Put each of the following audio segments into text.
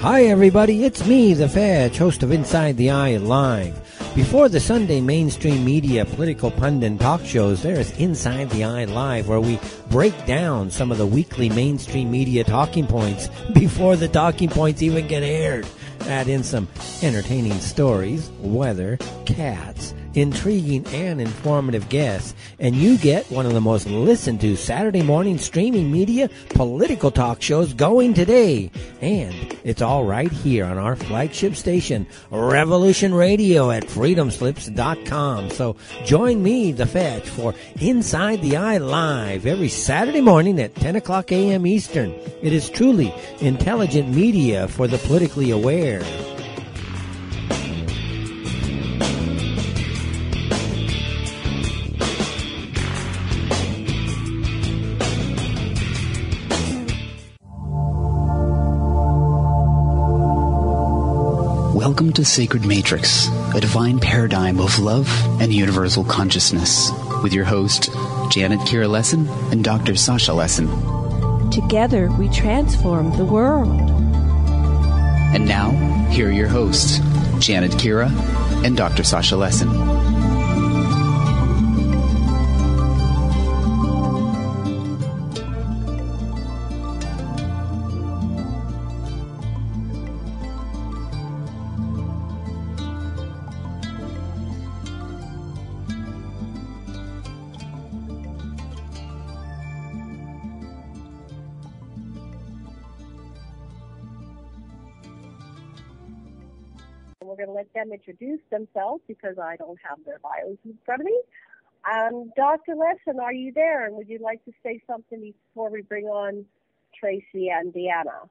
Hi everybody, it's me, the Fetch, host of Inside the Eye Live. Before the Sunday mainstream media political pundit talk shows, there is Inside the Eye Live, where we break down some of the weekly mainstream media talking points before the talking points even get aired. Add in some entertaining stories, weather, cats, intriguing and informative guests, and you get one of the most listened to Saturday morning streaming media political talk shows going today. And it's all right here on our flagship station, Revolution Radio at freedomslips.com. So join me, the Fetch, for Inside the Eye Live every Saturday morning at 10 o'clock a.m. Eastern. It is truly intelligent media for the politically aware. Welcome to Sacred Matrix, a divine paradigm of love and universal consciousness, with your host, Janet Kira Lessin and Dr. Sasha Lessin. Together, we transform the world. And now, here are your hosts, Janet Kira and Dr. Sasha Lessin. We're going to let them introduce themselves because I don't have their bios in front of me. Dr. Lessin, are you there? And would you like to say something before we bring on Tracy and DeAnna?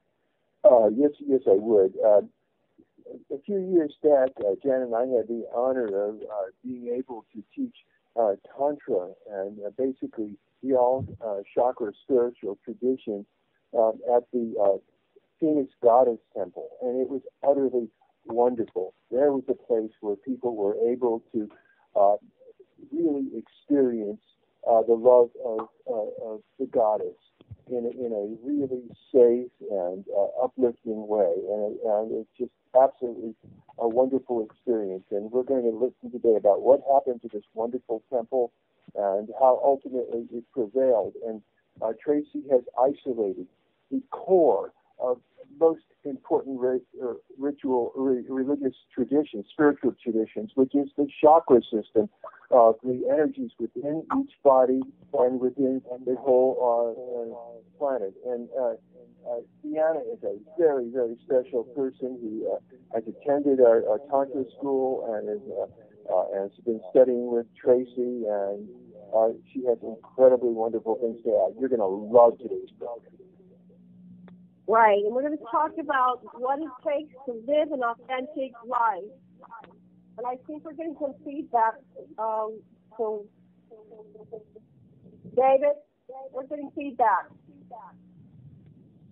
Yes, I would. A few years back, Jan and I had the honor of being able to teach Tantra and basically the all-chakra spiritual tradition at the Phoenix Goddess Temple, and it was utterly wonderful. There was a place where people were able to really experience the love of the goddess in a really safe and uplifting way, and it's just absolutely a wonderful experience. And we're going to listen today about what happened to this wonderful temple and how ultimately it prevailed. And Tracy has isolated the core of most important religious traditions, spiritual traditions, which is the chakra system of the energies within each body and within the whole planet. And DeAnna is a very, very special person who has attended our Tantra school and has been studying with Tracy, and she has incredibly wonderful things to add. You're going to love today's program. Right, and we're going to talk about what it takes to live an authentic life. And I think we're getting some feedback. So, David, we're getting feedback.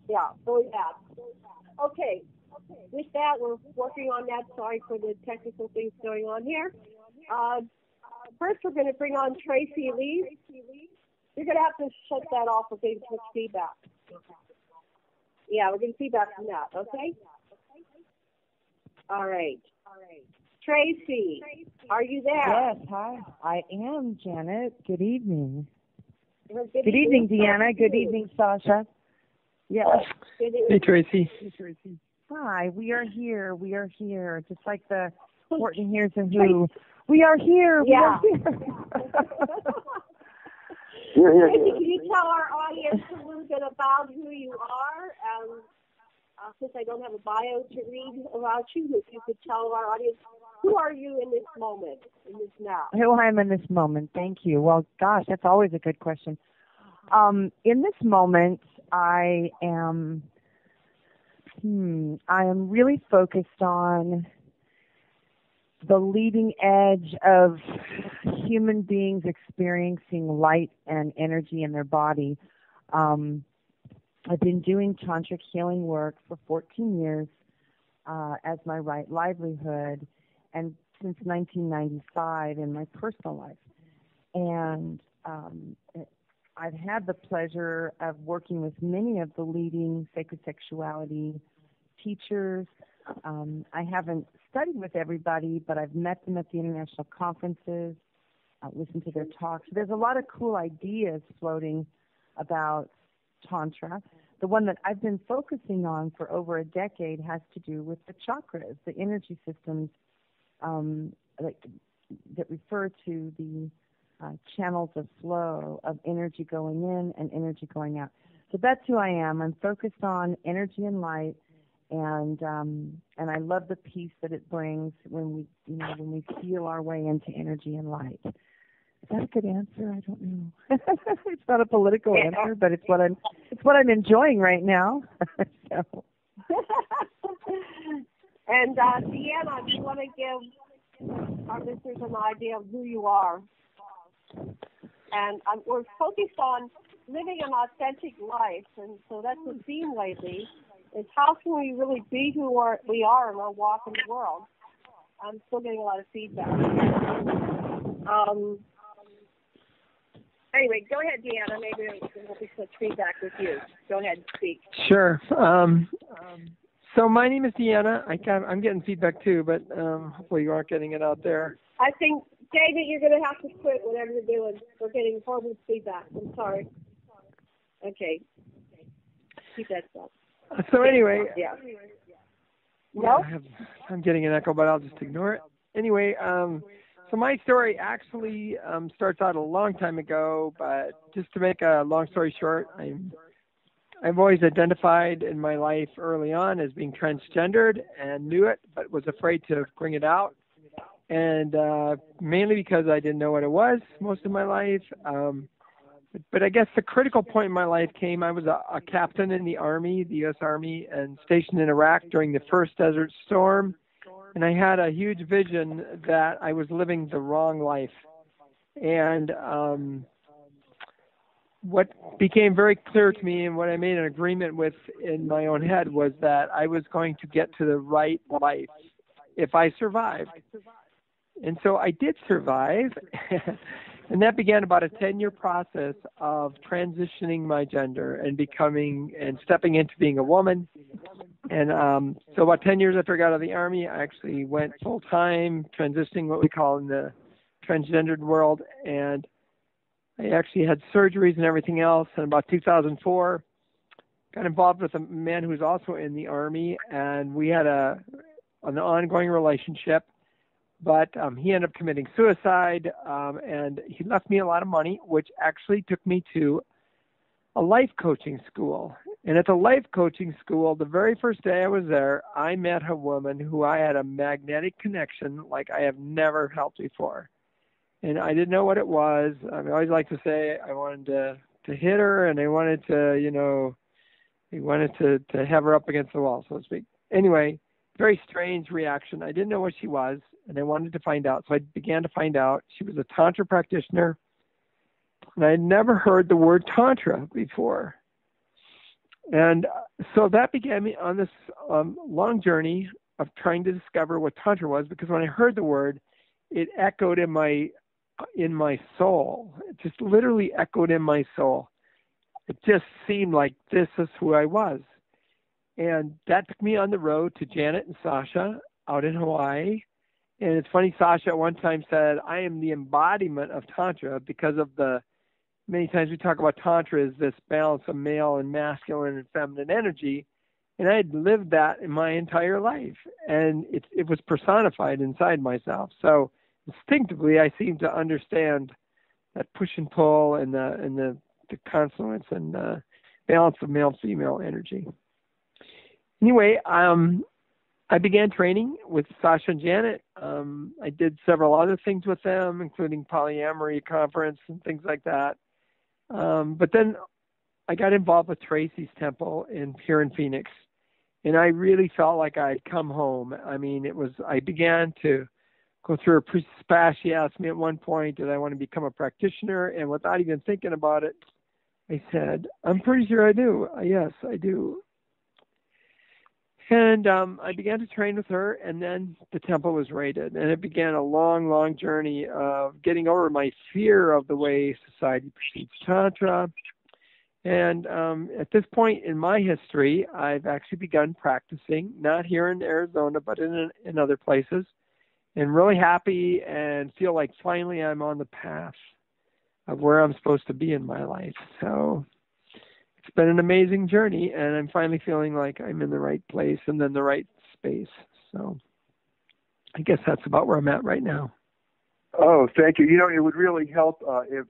Yeah, really bad. Okay, with that, we're working on that. Sorry for the technical things going on here. First, we're going to bring on Tracy Elise. You're going to have to shut that off if there's much feedback. Yeah, we're getting feedback from that, okay? All right. Tracy, are you there? Yes, hi. I am, Janet. Good evening. Good evening, DeAnna. Good evening, Sasha. Yes. Hey, Tracy. Hi, we are here. Just like the Horton Hears and Who. We are here. Yeah. We are here. Tracy, can you tell our audience a little bit about who you are? Since I don't have a bio to read about you, if you could tell our audience, who are you in this moment, in this now? Who I am in this moment. Thank you. Well, gosh, that's always a good question. In this moment, I am really focused on the leading edge of human beings experiencing light and energy in their body. I've been doing tantric healing work for 14 years as my livelihood, and since 1995 in my personal life. And I've had the pleasure of working with many of the leading sacred sexuality teachers. I haven't studied with everybody, but I've met them at the international conferences, listened to their talks. There's a lot of cool ideas floating about Tantra. The one that I've been focusing on for over a decade has to do with the chakras, the energy systems that refer to the channels of flow of energy going in and energy going out. So that's who I am. I'm focused on energy and light, and I love the peace that it brings when we feel our way into energy and light. Is that a good answer? I don't know. It's not a political answer, but it's what I'm enjoying right now. So. And DeAnna, do you want to give our listeners an idea of who you are? And we're focused on living an authentic life, and so that's the theme lately, is how can we really be who we are in our walk in the world. I'm still getting a lot of feedback. Anyway, go ahead, DeAnna. Maybe there will be some feedback with you. Go ahead and speak. Sure. So my name is DeAnna. I'm getting feedback too, but hopefully you aren't getting it out there. I think, David, you're going to have to quit whatever you're doing. We're getting horrible feedback. I'm sorry. Okay. Keep that stuff. So anyway. Yeah. No? I'm getting an echo, but I'll just ignore it. Anyway, so my story actually starts out a long time ago, but just to make a long story short, I've always identified in my life early on as being transgendered and knew it, but was afraid to bring it out. And mainly because I didn't know what it was most of my life. But I guess the critical point in my life came, I was a captain in the Army, the U.S. Army, and stationed in Iraq during the first Desert Storm. And I had a huge vision that I was living the wrong life. And what became very clear to me and what I made an agreement with in my own head was that I was going to get to the right life if I survived. And so I did survive, and that began about a 10-year process of transitioning my gender and stepping into being a woman. And so about 10 years after I got out of the Army, I actually went full-time, transitioning what we call in the transgendered world, and I actually had surgeries and everything else. And about 2004, got involved with a man who was also in the Army, and we had an ongoing relationship. But he ended up committing suicide, and he left me a lot of money, which actually took me to a life coaching school. And at the life coaching school, the very first day I was there, I met a woman who I had a magnetic connection like I have never helped before. And I didn't know what it was. I always like to say I wanted to hit her, and I wanted to, to have her up against the wall, so to speak. Anyway, very strange reaction. I didn't know what she was, and I wanted to find out. So I began to find out. She was a Tantra practitioner, and I had never heard the word Tantra before. And so that began me on this long journey of trying to discover what Tantra was, because when I heard the word, it echoed in my soul. It just literally echoed in my soul. It just seemed like this is who I was. And that took me on the road to Janet and Sasha out in Hawaii. And it's funny, Sasha at one time said, I am the embodiment of Tantra, because of the many times we talk about Tantra as this balance of male and masculine and feminine energy. And I had lived that in my entire life. And it was personified inside myself. So instinctively, I seemed to understand that push and pull and the confluence and balance of male-female energy. Anyway, I began training with Sasha and Janet. I did several other things with them, including polyamory conference and things like that. But then I got involved with Tracy's temple here in Phoenix, and I really felt like I'd come home. I mean, I began to go through a priestess. She asked me at one point, did I want to become a practitioner? And without even thinking about it, I said, I'm pretty sure I do. Yes, I do. And I began to train with her, and then the temple was raided. And it began a long, long journey of getting over my fear of the way society perceives Tantra. And at this point in my history, I've actually begun practicing, not here in Arizona, but in other places, and really happy and feel like finally I'm on the path of where I'm supposed to be in my life. So it's been an amazing journey, and I'm finally feeling like I'm in the right place and in the right space. So I guess that's about where I'm at right now. Oh, thank you. You know, it would really help if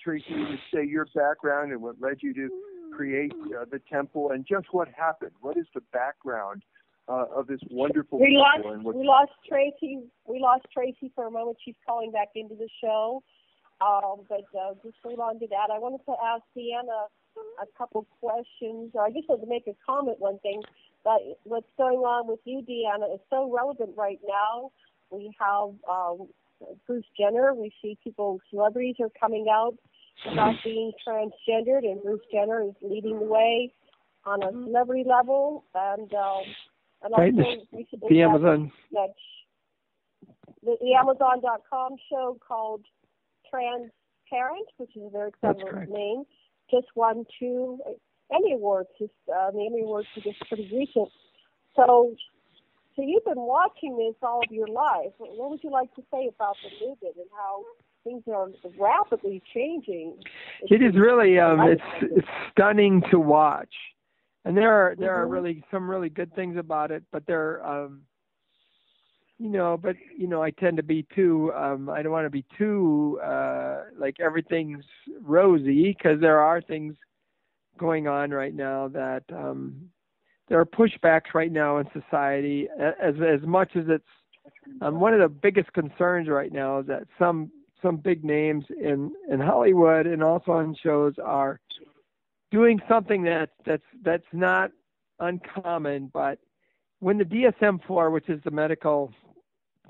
Tracy would say your background and what led you to create the temple and just what happened. What is the background of this wonderful we temple? lost Tracy. We lost Tracy for a moment. She's calling back into the show. But just hold on to that. I wanted to ask DeAnna a couple questions. I just wanted to make a comment, one thing. But what's going on with you, DeAnna, is so relevant right now. We have Bruce Jenner. We see celebrities are coming out about being transgendered, and Bruce Jenner is leading the way on a celebrity level. And right, also recently the Amazon. The Amazon.com show called Transparent, which is a very clever name, just won 2 Emmy Awards. The Emmy Awards are just pretty recent. So you've been watching this all of your life. What would you like to say about the movement and how things are rapidly changing? It is really it's stunning to watch, and there are really some really good things about it, but there I tend to be too I don't want to be too like everything's rosy, because there are things going on right now that there are pushbacks right now in society, as much as it's one of the biggest concerns right now is that some big names in Hollywood and also on shows are doing something that's not uncommon. But when the DSM-4, which is the medical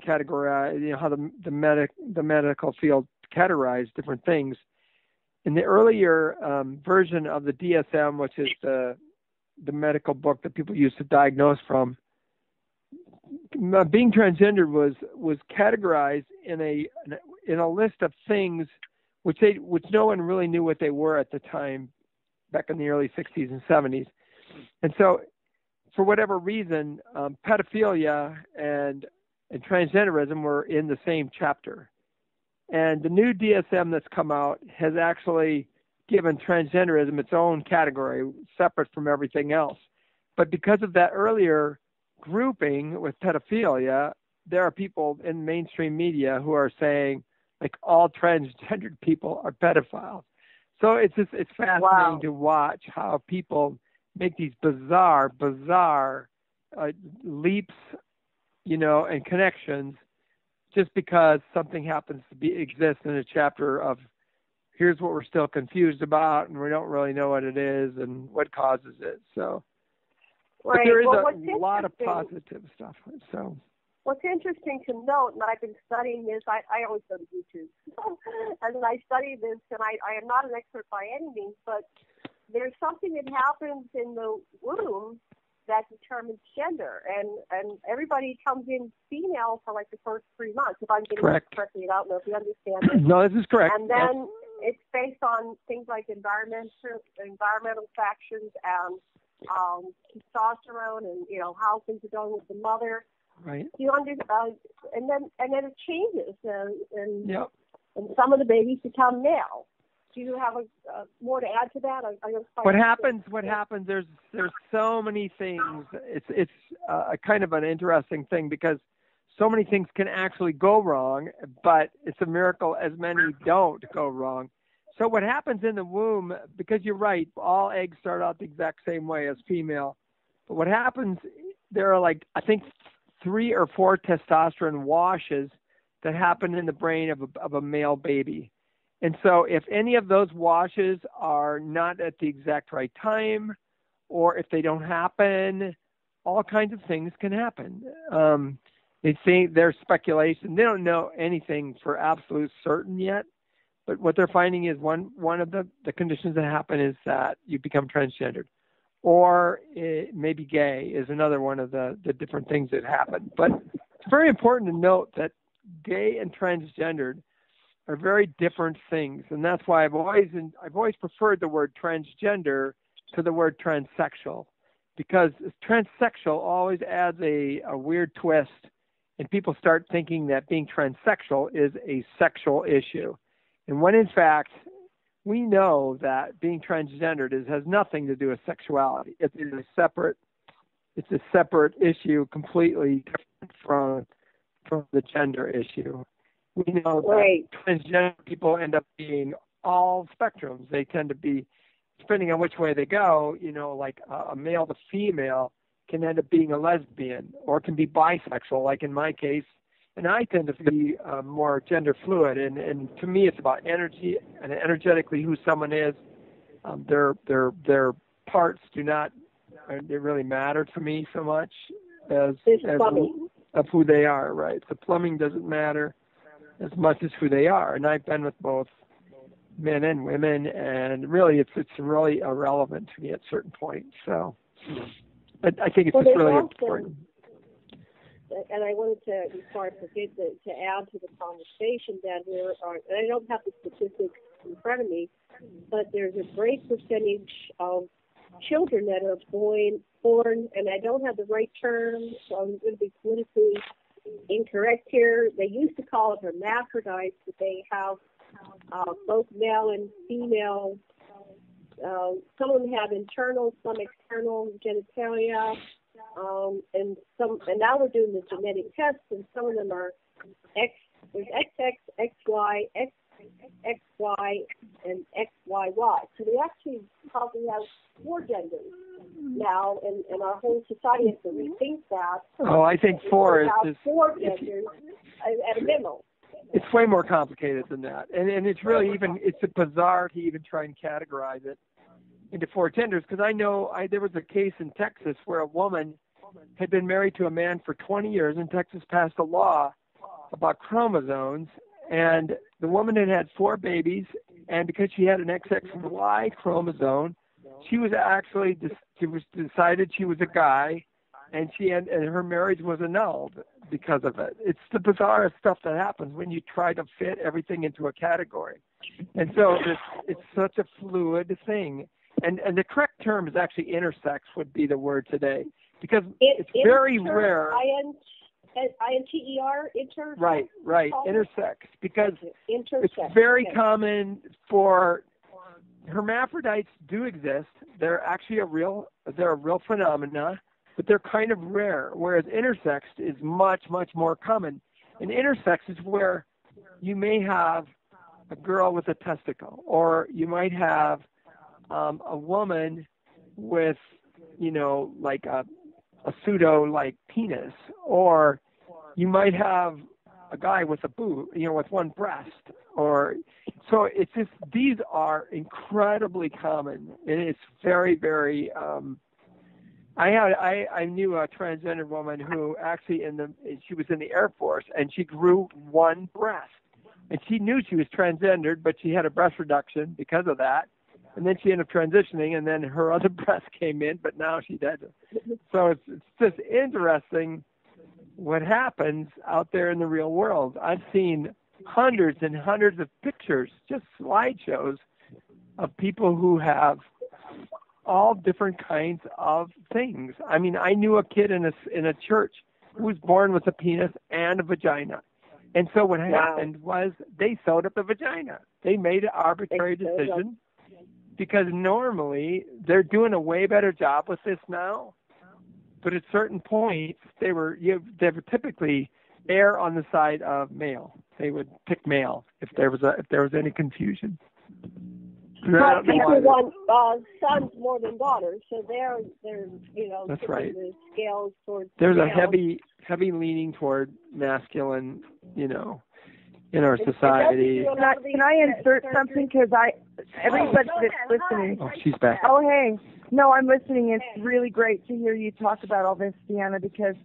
category, how the medical field categorized different things, in the earlier version of the DSM, which is the medical book that people use to diagnose from, being transgender was categorized in a list of things which no one really knew what they were at the time, back in the early 60s and 70s. And so, for whatever reason, pedophilia and transgenderism were in the same chapter. And the new DSM that's come out has actually given transgenderism its own category, separate from everything else. But because of that earlier grouping with pedophilia, there are people in mainstream media who are saying, like, all transgendered people are pedophiles. So it's fascinating to watch how people make these bizarre leaps, and connections, just because something happens to exist in a chapter of, here's what we're still confused about, and we don't really know what it is and what causes it. So, but there is a lot of positive stuff. So, what's interesting to note, and I've been studying this, I always go to YouTube, and then I study this, and I am not an expert by any means, but there's something that happens in the womb that determines gender, and everybody comes in female for like the first 3 months. If I'm getting this correctly, I don't know if you understand this. No, this is correct. And then it's based on things like environmental factors and testosterone, and how things are going with the mother. Right. You understand? And then it changes, and some of the babies become male. Do you have more to add to that? What happens? There's so many things. It's a kind of an interesting thing, because so many things can actually go wrong, but it's a miracle as many don't go wrong. So what happens in the womb, because you're right, all eggs start out the exact same way as female. But what happens, there are I think 3 or 4 testosterone washes that happen in the brain of a male baby. And so if any of those washes are not at the exact right time, or if they don't happen, all kinds of things can happen. They think there's speculation. They don't know anything for absolute certain yet. But what they're finding is one of the conditions that happen is that you become transgendered. Or it may be gay is another one of the different things that happen. But it's very important to note that gay and transgendered are very different things, and that's why I've always preferred the word transgender to the word transsexual, because transsexual always adds a weird twist, and people start thinking that being transsexual is a sexual issue, and when in fact we know that being transgendered has nothing to do with sexuality. It's a separate issue, completely different from the gender issue. We know that transgender people end up being all spectrums. They tend to be, depending on which way they go, like a male to female can end up being a lesbian or can be bisexual, like in my case. And I tend to be more gender fluid. And to me, it's about energy and energetically who someone is. Their parts do not really matter to me so much as of who they are, right? The plumbing doesn't matter as much as who they are. And I've been with both men and women, and really it's really irrelevant to me at certain points. So I think it's just really important. And I wanted to, before I forget, to add to the conversation that and I don't have the statistics in front of me, but there's a great percentage of children that are born, and I don't have the right term, so I'm going to be politically incorrect here. They used to call it hermaphrodites, but they have both male and female. Some of them have internal, some external genitalia, and now we're doing the genetic tests, and some of them are there's XX, XY, XY, and XYY. So they actually probably have 4 genders now, and our whole society has to rethink that. Oh, I think 4 is just 4 genders at a minimum. It's way more complicated than that, and it's really it's bizarre to even try and categorize it into 4 genders, because I know there was a case in Texas where a woman had been married to a man for 20 years, and Texas passed a law about chromosomes, and the woman had 4 babies, and because she had an XXY chromosome, she was actually decided she was a guy, and her marriage was annulled because of it. It's the bizarre stuff that happens when you try to fit everything into a category, and so it's such a fluid thing. And the correct term is actually intersex would be the word today, because it's very rare. I-N-T-E-R, inter? Right, intersex, because it's very common for hermaphrodites do exist. They're actually a real phenomena, but they're kind of rare, whereas intersex is much, much more common. And intersex is where you may have a girl with a testicle, or you might have a woman with, like a pseudo like penis, or you might have a guy with a boob, with one breast, or so it's just, these are incredibly common, and it's very, very. I knew a transgender woman who actually she was in the Air Force, and she grew one breast, and she knew she was transgendered, but she had a breast reduction because of that. And then she ended up transitioning, and then her other breast came in, but now she did. So it's just interesting what happens out there in the real world. I've seen hundreds and hundreds of pictures, just slideshows of people who have all different kinds of things. I mean, I knew a kid in a church who was born with a penis and a vagina. And so what happened was they sewed up the vagina. They made an arbitrary decision, because normally they're doing a way better job with this now. But at certain points, they were typically err on the side of male. They would pick male if there was any confusion. But people want sons more than daughters, so they're that's right. The scales towards there's male. A heavy leaning toward masculine, in our society. Can I insert something? Because everybody that's listening. Oh, she's back. Oh, hey. No, I'm listening. It's really great to hear you talk about all this, DeAnna, because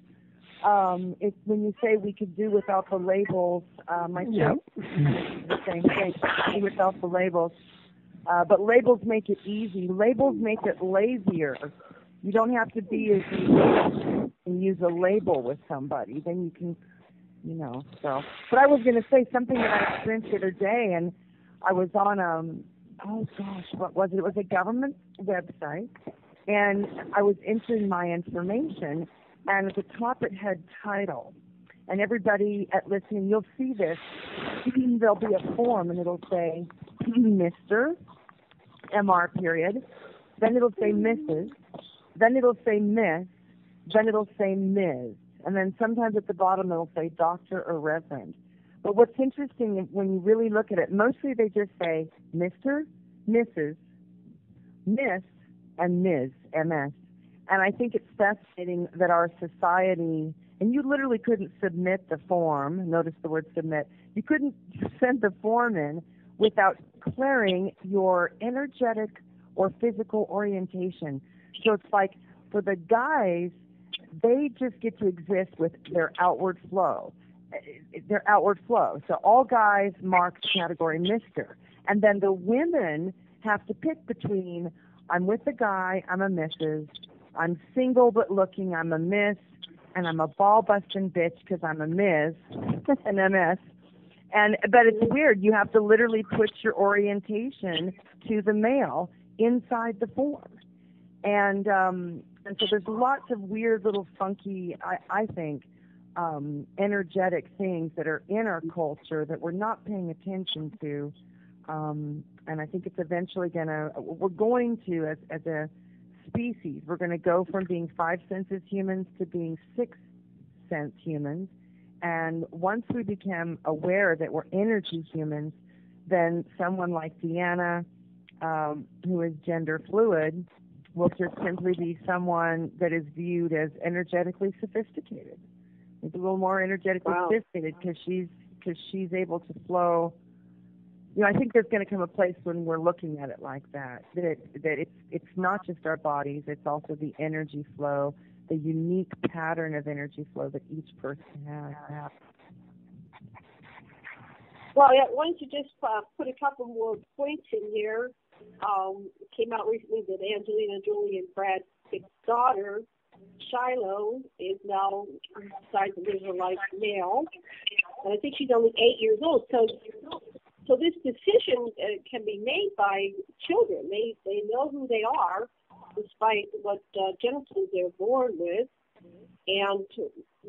it's when you say we could do without the labels, my the same thing, do without the labels. But labels make it easy. Labels make it lazier. You don't have to be as and use a label with somebody. Then So, but I was going to say something that I experienced the other day, and I was on what was it? It was a government website, and I was entering my information, and at the top it had title. And everybody at listening, you'll see this. There'll be a form, and it'll say Mr. MR period. Then it'll say Mrs. Then it'll say Miss. Then it'll say Ms. And then sometimes at the bottom it'll say Doctor or Reverend. But what's interesting when you really look at it, mostly they just say Mr., Mrs., Miss, and Ms., MS. And I think it's fascinating that our society, and you literally couldn't submit the form, notice the word submit, you couldn't send the form in without declaring your energetic or physical orientation. So it's like for the guys, they just get to exist with their outward flow. So all guys mark the category Mr. And then the women have to pick between I'm with a guy, I'm a Mrs., I'm single but looking, I'm a Miss, and I'm a ball-busting bitch because I'm a Ms., an MS. But it's weird. You have to literally put your orientation to the male inside the form. And so there's lots of weird little funky, I think, energetic things that are in our culture that we're not paying attention to. And I think it's eventually we're going to, as a species, we're going to go from being 5 senses humans to being 6 sense humans. And once we become aware that we're energy humans, then someone like DeAnna, who is gender fluid, will just simply be someone that is viewed as energetically sophisticated. Maybe a little more energetically sophisticated because she's able to flow. I think there's going to come a place when we're looking at it like that it's not just our bodies, it's also the energy flow, the unique pattern of energy flow that each person has. Well, I wanted to just put a couple more points in here. It came out recently that Angelina Jolie and Brad Pitt's daughter, Shiloh, is now decided to live her life male. And I think she's only 8 years old. So this decision can be made by children. They know who they are, despite what genitals they're born with. And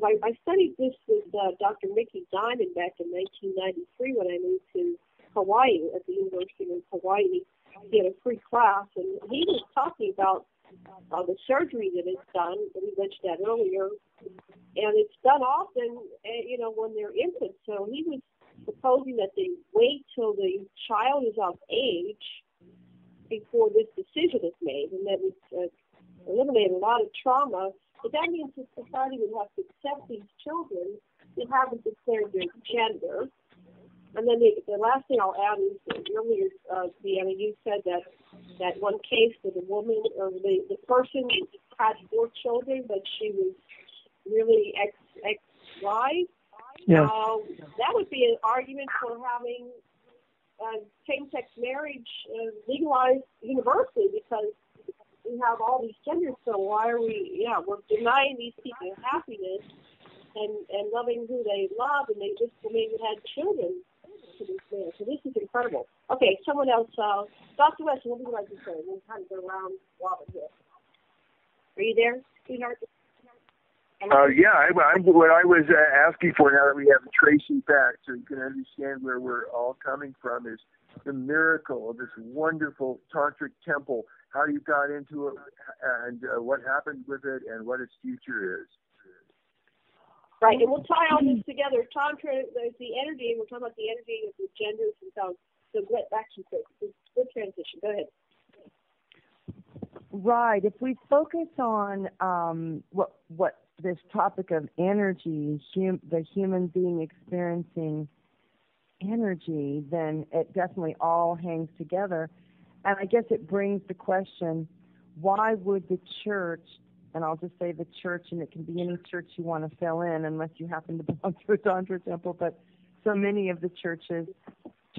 I studied this with Dr. Mickey Diamond back in 1993 when I moved to Hawaii, at the University of Hawaii. He had a free class, and he was talking about the surgery that is done, and we mentioned that earlier. And it's done often, when they're infants. So he was proposing that they wait till the child is of age before this decision is made, and that would eliminate a lot of trauma. But that means that society would have to accept these children that haven't declared their gender. And then the last thing I'll add is that earlier, DeAnna, you said that one case with a woman, or the person had 4 children, but she was really ex-wife. Yeah. That would be an argument for having same-sex marriage legalized universally, because we have all these genders. So why are we're denying these people happiness and loving who they love, and they just maybe had children to this man. So this is incredible. Okay, someone else. Dr. Weston, what would you like to say? We'll kind of go around Robin here. Are you there, sweetheart? What I was asking for, now that we have Tracy back, so you can understand where we're all coming from, is the miracle of this wonderful tantric temple, how you got into it, and what happened with it, and what its future is. Right, and we'll tie all this together. Tantra, there's the energy, and we're talking about the energy of the genders and so back to you. Good transition. Go ahead. Right. If we focus on what this topic of energy, the human being experiencing energy, then it definitely all hangs together. And I guess it brings the question, why would the church, and I'll just say the church, and it can be any church you want to fill in unless you happen to belong to a Tantra temple, but so many of the churches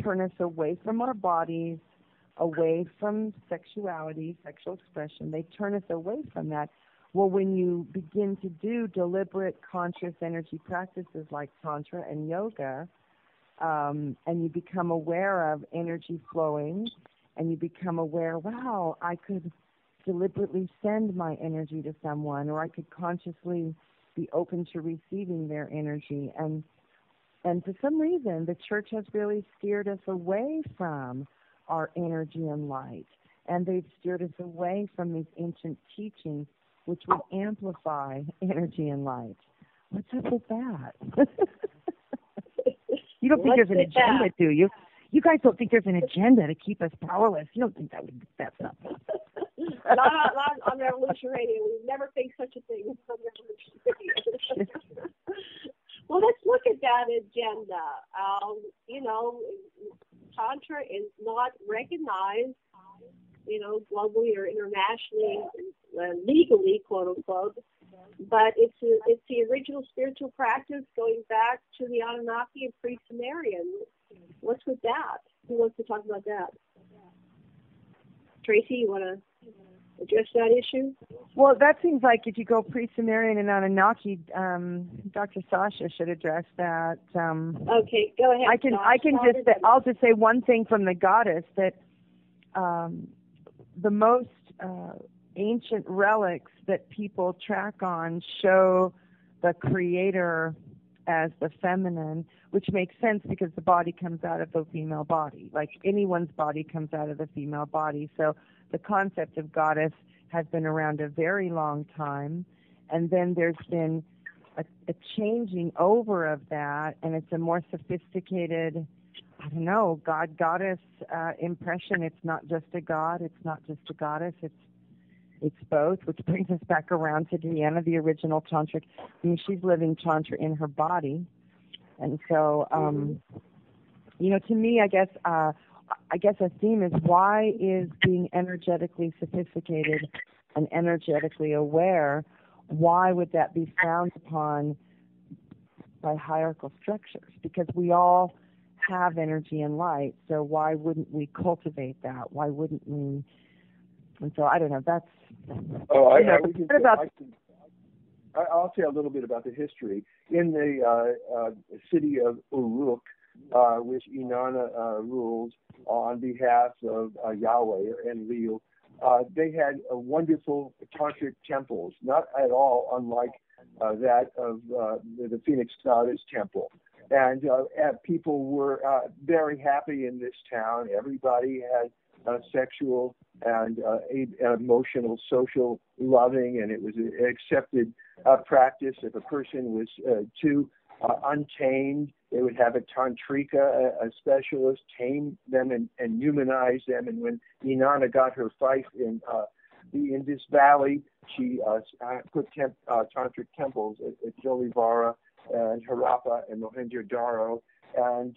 turn us away from our bodies, away from sexuality, sexual expression. They turn us away from that. Well, when you begin to do deliberate conscious energy practices like Tantra and yoga, and you become aware of energy flowing, and you become aware, wow, I could deliberately send my energy to someone, or I could consciously be open to receiving their energy. And for some reason, the church has really steered us away from our energy and light. And they've steered us away from these ancient teachings, which would amplify energy and light. What's up with that? You don't think there's an agenda, do you? You guys don't think there's an agenda to keep us powerless? You don't think that's something? Not on Revolution Radio. We've never faced such a thing on Revolution Radio. Well, let's look at that agenda. Tantra is not recognized, globally or internationally, legally, quote unquote. But it's the original spiritual practice going back to the Anunnaki and pre-Sumerian. What's with that? Who wants to talk about that? Tracy, you want to address that issue? Well, that seems like if you go pre-Sumerian and Anunnaki, Dr. Sasha should address that. Okay, go ahead. I'll just say one thing from the goddess, that the most ancient relics that people track on show the creator as the feminine, which makes sense because the body comes out of the female body. Like anyone's body comes out of the female body. So the concept of goddess has been around a very long time. And then there's been a changing over of that, and it's a more sophisticated, God-goddess impression. It's not just a god, it's not just a goddess, it's both, which brings us back around to DeAnna, the original tantric. She's living tantra in her body. And so, to me, I guess a theme is, why is being energetically sophisticated and energetically aware, why would that be frowned upon by hierarchical structures? Because we all have energy and light, so why wouldn't we cultivate that? Why wouldn't we? And so I don't know. That's. I'll say a little bit about the history. In the city of Uruk, which Inanna rules on behalf of Yahweh and Enlil, they had wonderful tantric temples, not at all unlike that of the Phoenix Goddess Temple. And people were very happy in this town. Everybody had sexual and emotional, social loving, and it was an accepted practice. If a person was too untamed, they would have a Tantrica, a specialist, tame them and humanize them. And when Inanna got her fief in the Indus Valley, she put tantric temples at Jolivara and Harappa and Mohenjo-Daro. And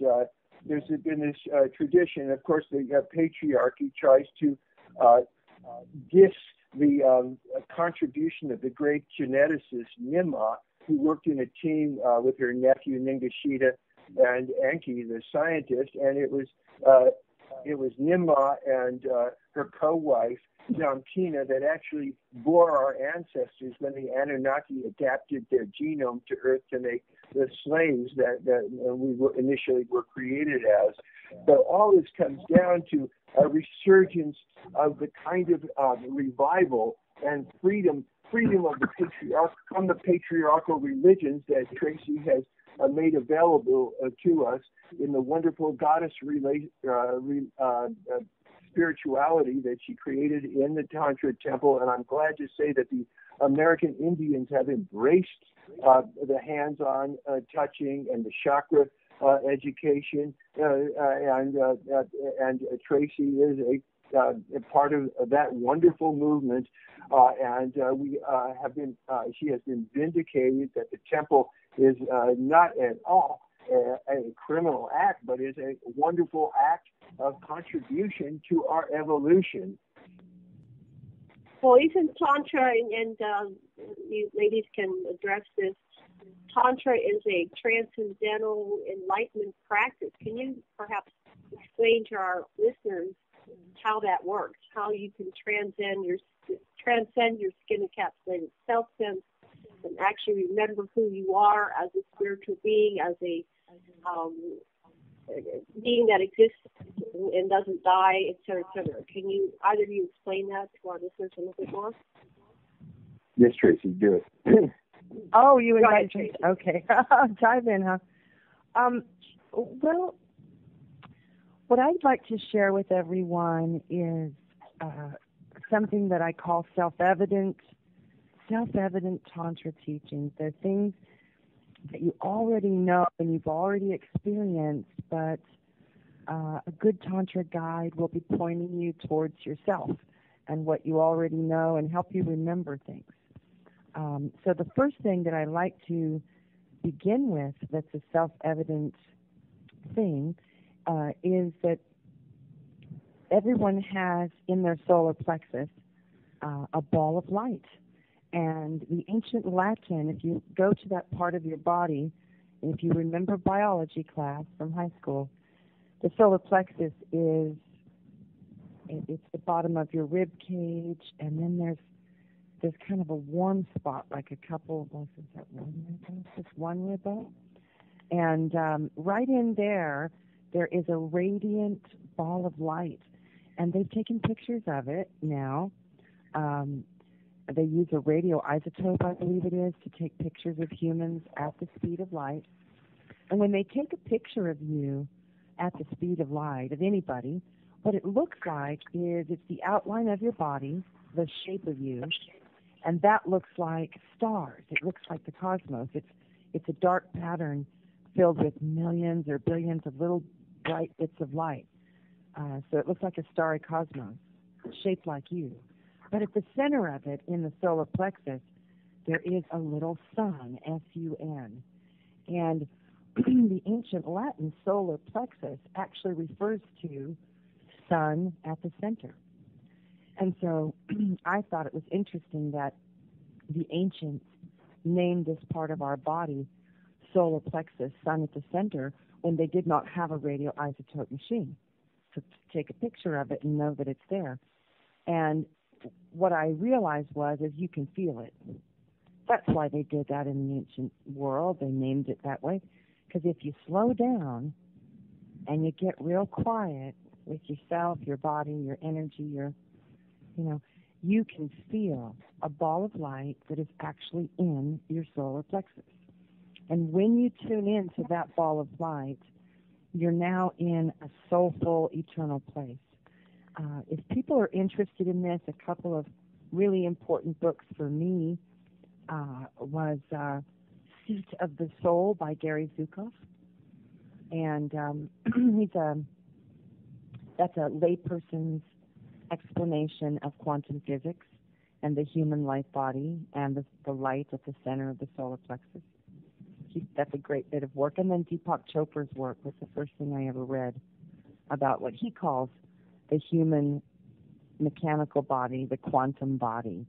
there's been this tradition. Of course, the patriarchy tries to diss the contribution of the great geneticist Nimma, who worked in a team with her nephew Ningishita and Enki, the scientist, and it was Nimma and her co-wife Damkina that actually bore our ancestors when the Anunnaki adapted their genome to Earth to make the slaves that we initially were created as. So all this comes down to a resurgence of the kind of revival and freedom of the patriarchal religions that Tracy has made available to us in the wonderful goddess spirituality that she created in the Tantra Temple. And I'm glad to say that the American Indians have embraced the hands-on touching and the chakra education, and Tracy is a part of that wonderful movement, and we have been. She has been vindicated that the temple is not at all a criminal act, but is a wonderful act of contribution to our evolution. Well, isn't Tantra, and you ladies can address this, Tantra is a transcendental enlightenment practice. Can you perhaps explain to our listeners how that works, how you can transcend transcend your skin encapsulated self-sense and actually remember who you are as a spiritual being, as a being that exists and doesn't die, et cetera, et cetera. Can you, either of you, explain that to our listeners a little bit more? Yes, Tracy, do it. Oh, you Go ahead, invited Tracy. me. Okay. Dive in, huh? Well, what I'd like to share with everyone is something that I call self-evident Tantra teachings. They're things that you already know and you've already experienced, but a good Tantra guide will be pointing you towards yourself and what you already know and help you remember things. So the first thing that I like to begin with that's a self-evident thing is that everyone has in their solar plexus a ball of light. And the ancient Latin, if you go to that part of your body, and if you remember biology class from high school, the solar plexus is, it's the bottom of your rib cage, and then there's kind of a warm spot, like a couple, is that one rib bone? Just one rib bone? And right in there, there is a radiant ball of light. And they've taken pictures of it now. They use a radioisotope, I believe it is, to take pictures of humans at the speed of light. And when they take a picture of you at the speed of light, of anybody, what it looks like is it's the outline of your body, the shape of you, and that looks like stars. It looks like the cosmos. It's a dark pattern filled with millions or billions of little bright bits of light. So it looks like a starry cosmos, shaped like you. But at the center of it, in the solar plexus, there is a little sun, S-U-N. And the ancient Latin solar plexus actually refers to sun at the center. And so I thought it was interesting that the ancients named this part of our body solar plexus, sun at the center, when they did not have a radioisotope machine to take a picture of it and know that it's there. And what I realized was you can feel it. That's why they did that in the ancient world. They named it that way. Because if you slow down and you get real quiet with yourself, your body, your energy, you can feel a ball of light that is actually in your solar plexus. And when you tune into that ball of light, you're now in a soulful, eternal place. If people are interested in this, a couple of really important books for me was Seat of the Soul by Gary Zukav. And that's a layperson's explanation of quantum physics and the human life body and the light at the center of the solar plexus. That's a great bit of work. And then Deepak Chopra's work was the first thing I ever read about what he calls the human mechanical body, the quantum body.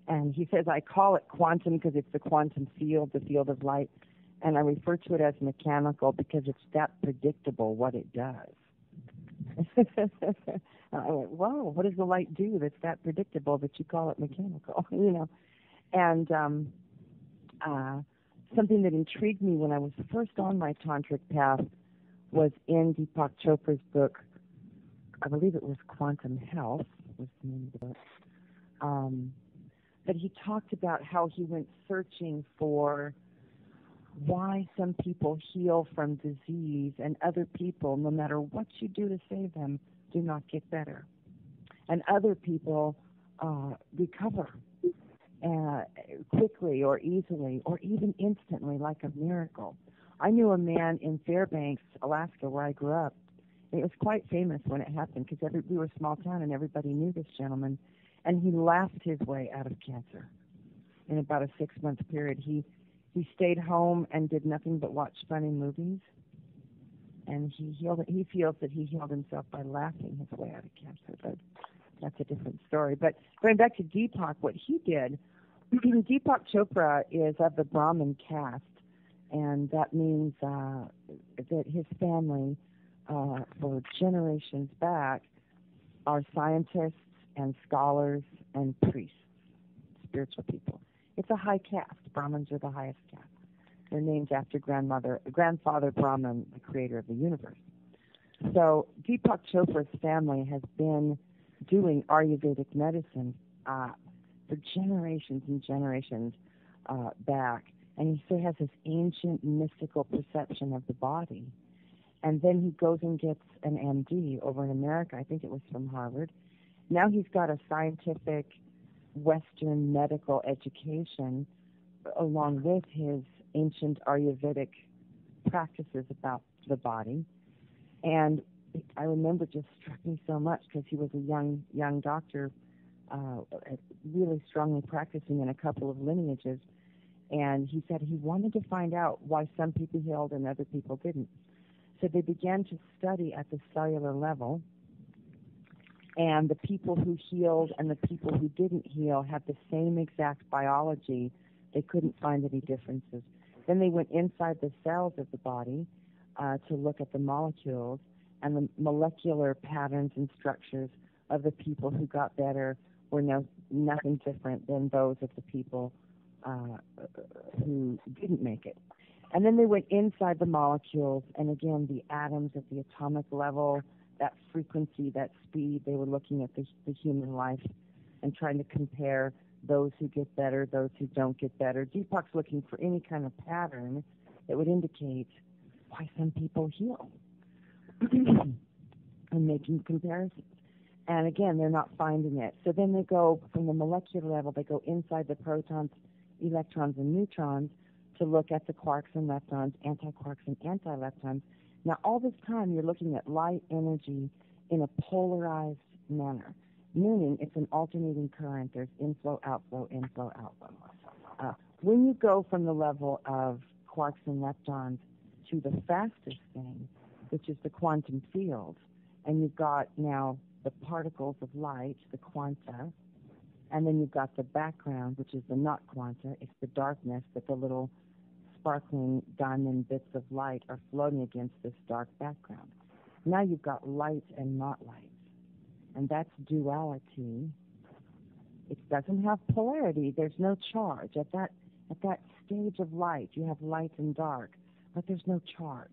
And he says, I call it quantum because it's the quantum field, the field of light, and I refer to it as mechanical because it's that predictable what it does. I went, whoa, what does the light do that's that predictable that you call it mechanical? And something that intrigued me when I was first on my tantric path was in Deepak Chopra's book. I believe it was Quantum Health, was the name of the book. But he talked about how he went searching for why some people heal from disease and other people, no matter what you do to save them, do not get better. And other people recover quickly or easily or even instantly, like a miracle. I knew a man in Fairbanks, Alaska, where I grew up. It was quite famous when it happened because we were a small town and everybody knew this gentleman. And he laughed his way out of cancer in about a 6-month period. He stayed home and did nothing but watch funny movies. And he feels that he healed himself by laughing his way out of cancer. But that's a different story. But going back to Deepak, what he did, Deepak Chopra is of the Brahmin caste. And that means that his family, for generations back, are scientists and scholars and priests. spiritual people. It's a high caste. Brahmins are the highest caste. They're named after grandfather Brahman, the creator of the universe. So Deepak Chopra's family has been doing Ayurvedic medicine for generations and generations back. And he has this ancient mystical perception of the body. And then he goes and gets an MD over in America. I think it was from Harvard. Now he's got a scientific Western medical education along with his ancient Ayurvedic practices about the body. And I remember it just struck me so much because he was a young doctor, really strongly practicing in a couple of lineages. And he said he wanted to find out why some people healed and other people didn't. So they began to study at the cellular level, and the people who healed and the people who didn't heal had the same exact biology. They couldn't find any differences. Then they went inside the cells of the body to look at the molecules, and the molecular patterns and structures of the people who got better were nothing different than those of the people who didn't make it. And then they went inside the molecules, and again, the atoms at the atomic level, that frequency, that speed, they were looking at the human life and trying to compare those who get better, those who don't get better. Deepak's looking for any kind of pattern that would indicate why some people heal and making comparisons. And again, they're not finding it. So then they go from the molecular level, they go inside the protons, electrons, and neutrons to look at the quarks and leptons, antiquarks and antileptons. Now, all this time, you're looking at light energy in a polarized manner, meaning it's an alternating current. There's inflow, outflow, inflow, outflow. When you go from the level of quarks and leptons to the fastest thing, which is the quantum field, and you've got now the particles of light, the quanta, and then you've got the background, which is the not quanta. It's the darkness that the little sparkling diamond bits of light are floating against this dark background. Now you've got light and not light, and that's duality. It doesn't have polarity. There's no charge. At that stage of light, you have light and dark, but there's no charge.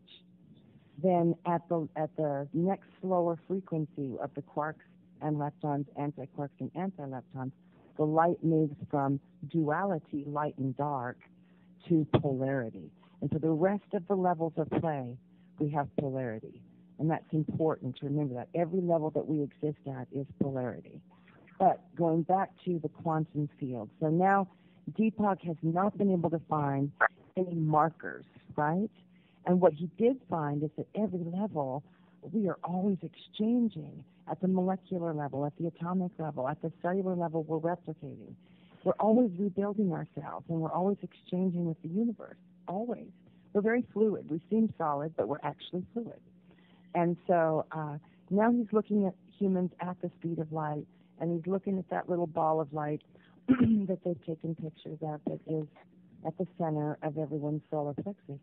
Then at the next slower frequency of the quarks and leptons, antiquarks and antileptons, the light moves from duality, light and dark, to polarity. And for the rest of the levels of play, we have polarity. And that's important to remember that. Every level that we exist at is polarity. But going back to the quantum field, so now Deepak has not been able to find any markers, right? And what he did find is that every level, we are always exchanging. At the molecular level, at the atomic level, at the cellular level, we're replicating. We're always rebuilding ourselves, and we're always exchanging with the universe, always. We're very fluid. We seem solid, but we're actually fluid. And so now he's looking at humans at the speed of light, and he's looking at that little ball of light that they've taken pictures of that is at the center of everyone's solar plexus.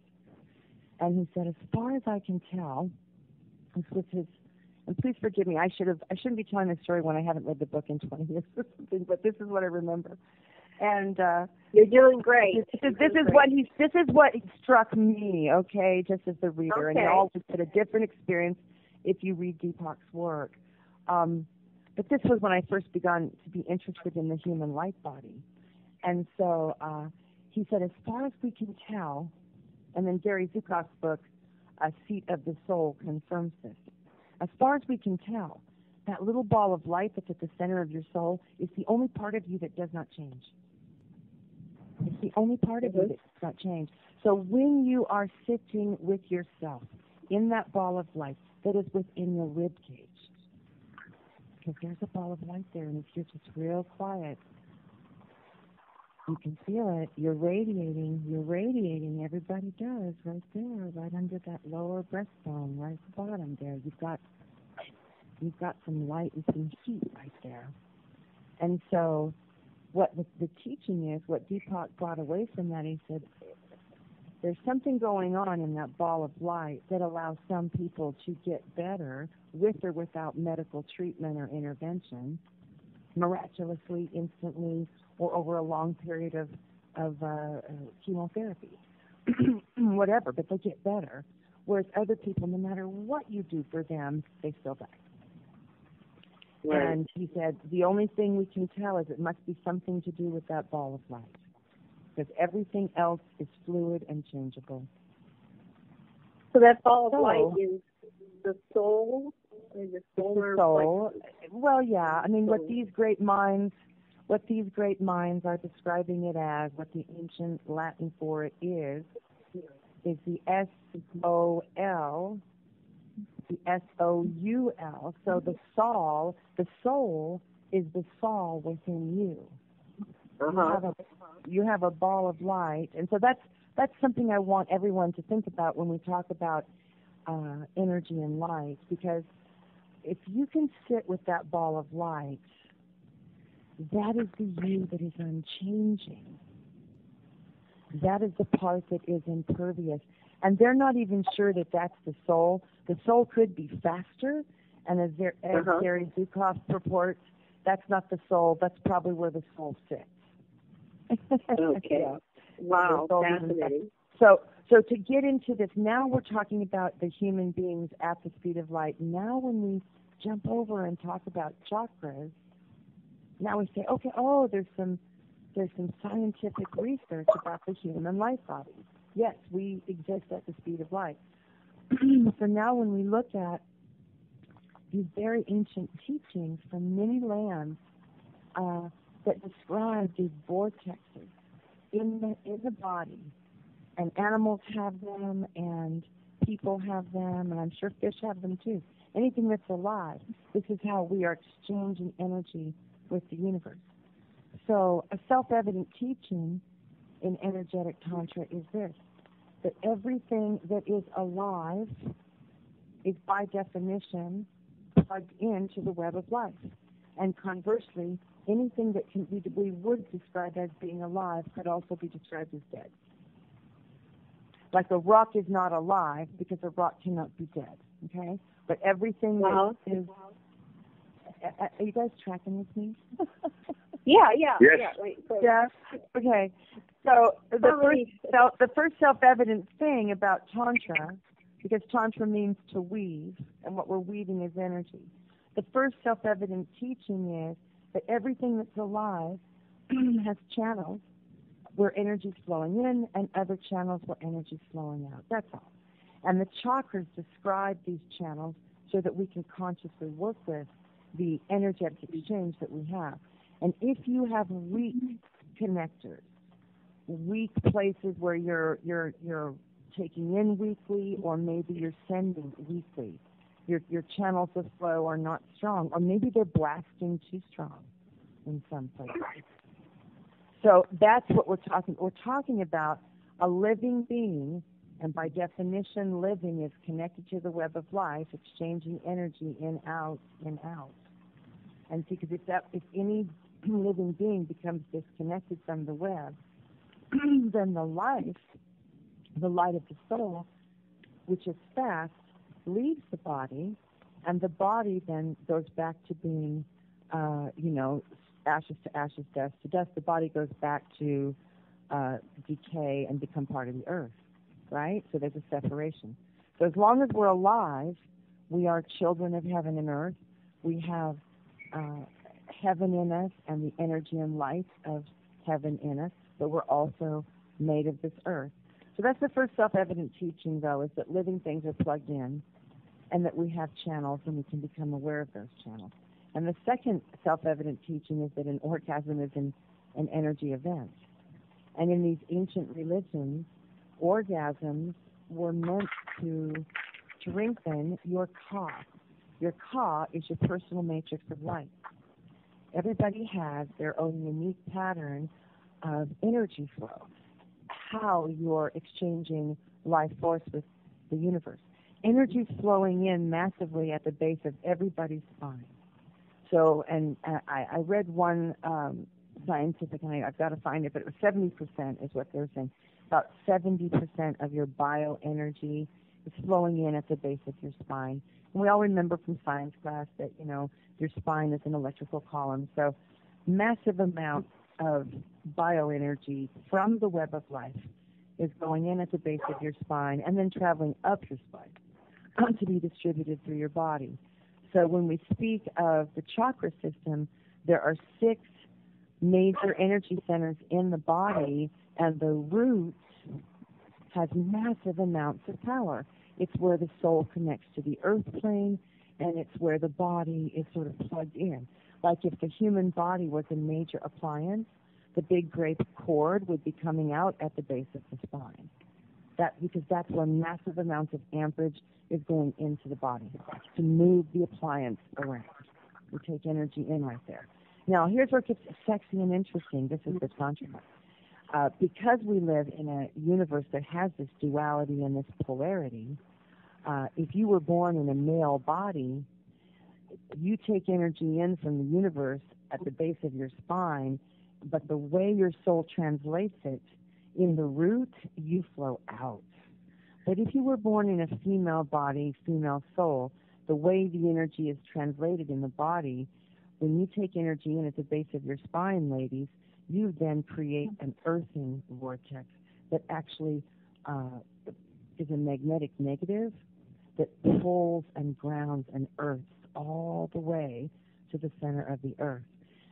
And he said, as far as I can tell, this was his, and please forgive me, I shouldn't be telling this story when I haven't read the book in 20 years or something, but this is what I remember. And you're doing great. This is what struck me, okay, just as the reader. Okay. And you always get a different experience if you read Deepak's work. But this was when I first began to be interested in the human light body. And so he said, as far as we can tell, and then Gary Zukav's book, A Seat of the Soul, confirms this. As far as we can tell, that little ball of light that's at the center of your soul is the only part of you that does not change. It's the only part of you that does not change. So when you are sitting with yourself in that ball of light that is within your rib cage, because there's a ball of light there, and if you're just real quiet, you can feel it. You're radiating. Everybody does right there, right under that lower breastbone, right at the bottom there. You've got some light and some heat right there. And so what the teaching is, what Deepak brought away from that, he said, there's something going on in that ball of light that allows some people to get better with or without medical treatment or intervention. miraculously, instantly, or over a long period of chemotherapy, whatever, but they get better. Whereas other people, no matter what you do for them, they still die. Right. And he said, the only thing we can tell is it must be something to do with that ball of light, because everything else is fluid and changeable. So that ball of light is the soul? The soul. Well, yeah. I mean, what these great minds are describing it as, what the ancient Latin for it is the S-O-L, the S-O-U-L. So the soul is the soul within you. Uh-huh. You have a ball of light, and so that's something I want everyone to think about when we talk about energy and light, because if you can sit with that ball of light, that is the you that is unchanging. That is the part that is impervious. And they're not even sure that that's the soul. The soul could be faster, and as Gary Zukav purports, that's not the soul. That's probably where the soul sits. Okay. Yeah. Wow, fascinating. So to get into this, now we're talking about the human beings at the speed of light. Now when we jump over and talk about chakras, now we say, okay, there's some scientific research about the human light body. Yes, we exist at the speed of light. So now when we look at these very ancient teachings from many lands that describe these vortexes in the body, and animals have them, and people have them, and I'm sure fish have them too. Anything that's alive, this is how we are exchanging energy with the universe. So a self-evident teaching in energetic tantra is this, that everything that is alive is by definition plugged into the web of life. And conversely, anything that we would describe as being alive could also be described as dead. Like a rock is not alive because a rock cannot be dead, okay? But everything that is... Are you guys tracking with me? Yeah. Yes. Yeah. Okay. So the first self-evident thing about Tantra, because Tantra means to weave, and what we're weaving is energy. The first self-evident teaching is that everything that's alive has channels where energy's flowing in and other channels where energy's flowing out. That's all. And the chakras describe these channels so that we can consciously work with the energetic exchange that we have. And if you have weak connectors, weak places where you're taking in weakly, or maybe you're sending weakly, your channels of flow are not strong, or maybe they're blasting too strong in some places. So that's what we're talking. We're talking about a living being, and by definition, living is connected to the web of life, exchanging energy in, out, in, out. And see, because if any living being becomes disconnected from the web, then the light of the soul, which is fast, leaves the body, and the body then goes back to being, ashes to ashes, dust to dust. The body goes back to decay and become part of the earth, right? So there's a separation. So as long as we're alive, we are children of heaven and earth. We have heaven in us and the energy and light of heaven in us, but we're also made of this earth. So that's the first self-evident teaching, though, is that living things are plugged in and that we have channels and we can become aware of those channels. And the second self-evident teaching is that an orgasm is an energy event. And in these ancient religions, orgasms were meant to strengthen your ka. Your ka is your personal matrix of light. Everybody has their own unique pattern of energy flow, how you're exchanging life force with the universe. Energy's flowing in massively at the base of everybody's spine. So, and I read one scientific, and I've got to find it, but it was 70% is what they're saying. About 70% of your bioenergy is flowing in at the base of your spine, And we all remember from science class that, your spine is an electrical column. So massive amounts of bioenergy from the web of life is going in at the base of your spine and then traveling up your spine to be distributed through your body. So when we speak of the chakra system, there are 6 major energy centers in the body, and the root has massive amounts of power. It's where the soul connects to the earth plane, and it's where the body is sort of plugged in. Like if the human body was a major appliance, the big grape cord would be coming out at the base of the spine. Because that's where massive amounts of amperage is going into the body to move the appliance around. We take energy in right there. Now, here's where it gets sexy and interesting. This is the Tantra. Because we live in a universe that has this duality and this polarity, if you were born in a male body, you take energy in from the universe at the base of your spine, but the way your soul translates it, in the root, you flow out. But if you were born in a female body, female soul, the way the energy is translated in the body, when you take energy in at the base of your spine, ladies, you then create an earthing vortex that actually is a magnetic negative that pulls and grounds and earths all the way to the center of the earth.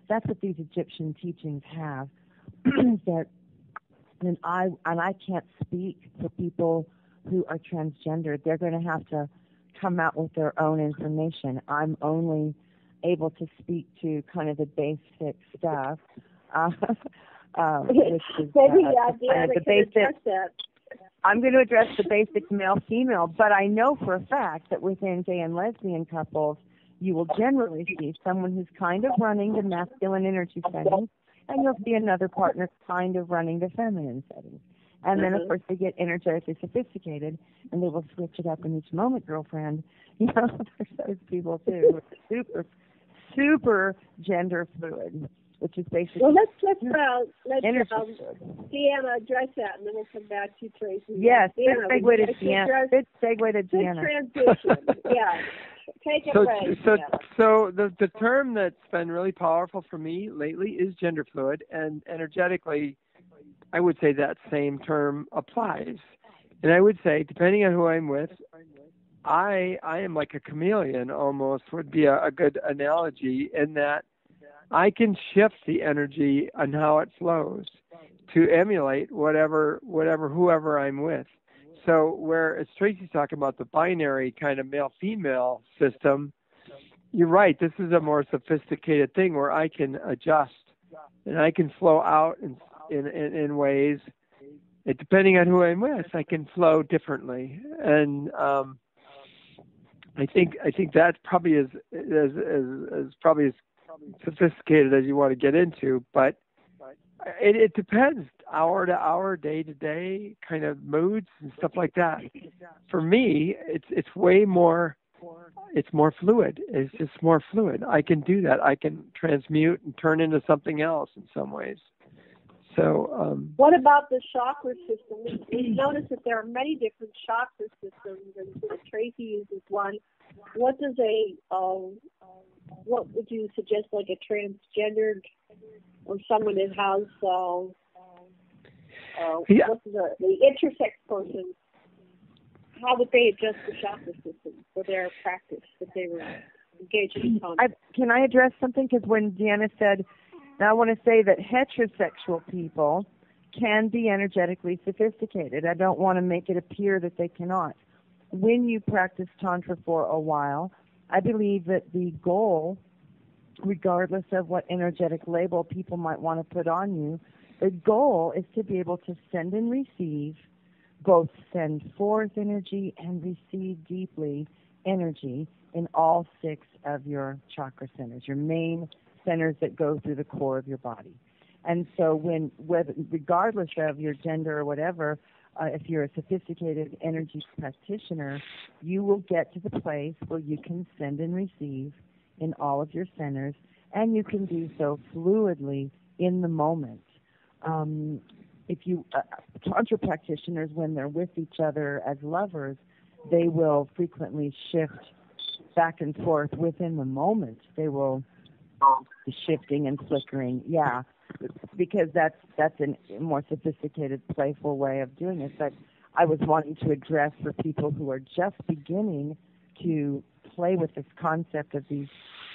That's what these Egyptian teachings have. And I can't speak for people who are transgender. They're going to have to come out with their own information. I'm only able to speak to kind of the basic stuff. Which is, the basic. I'm going to address the basic male-female, but I know for a fact that within gay and lesbian couples, you will generally see someone who's kind of running the masculine energy settings, and you'll see another partner kind of running the feminine settings. And then, of course, they get energetically sophisticated, and they will switch it up in each moment, girlfriend. There's those people, too, who are super gender fluid, which is basically... Well, let's DeAnna address that, and then we'll come back to Tracy. Yes, good segue to DeAnna. Good segue to DeAnna. Good transition, yeah. Take it away. So the term that's been really powerful for me lately is gender fluid, and energetically, I would say that same term applies. And I would say, depending on who I'm with, I am like a chameleon almost, would be a good analogy, in that I can shift the energy on how it flows to emulate whoever I'm with. So where, as Tracy's talking about the binary kind of male-female system, you're right, this is a more sophisticated thing where I can adjust and I can flow out in ways, depending on who I'm with, I can flow differently. And I think that's probably as sophisticated as you want to get into, but it depends, hour to hour, day to day, kind of moods and stuff like that. For me, it's way more. It's more fluid. It's just more fluid. I can do that. I can transmute and turn into something else in some ways. So. What about the chakra system? We noticed that there are many different chakra systems, and Tracy uses one. What does what would you suggest, like a transgendered or someone that has the intersex person? How would they adjust the chakra system for their practice that they were engaging in? Can I address something? Because when DeAnna said, now I want to say that heterosexual people can be energetically sophisticated. I don't want to make it appear that they cannot. When you practice Tantra for a while, I believe that the goal, regardless of what energetic label people might want to put on you, the goal is to be able to send and receive, both send forth energy and receive deeply energy in all 6 of your chakra centers, your main centers that go through the core of your body. And so regardless of your gender or whatever, if you're a sophisticated energy practitioner, you will get to the place where you can send and receive in all of your centers, and you can do so fluidly in the moment. If you Tantra practitioners, when they're with each other as lovers, they will frequently shift back and forth within the moment. They will be shifting and flickering. Yeah, because that's a more sophisticated, playful way of doing it. But I was wanting to address for people who are just beginning to play with this concept of these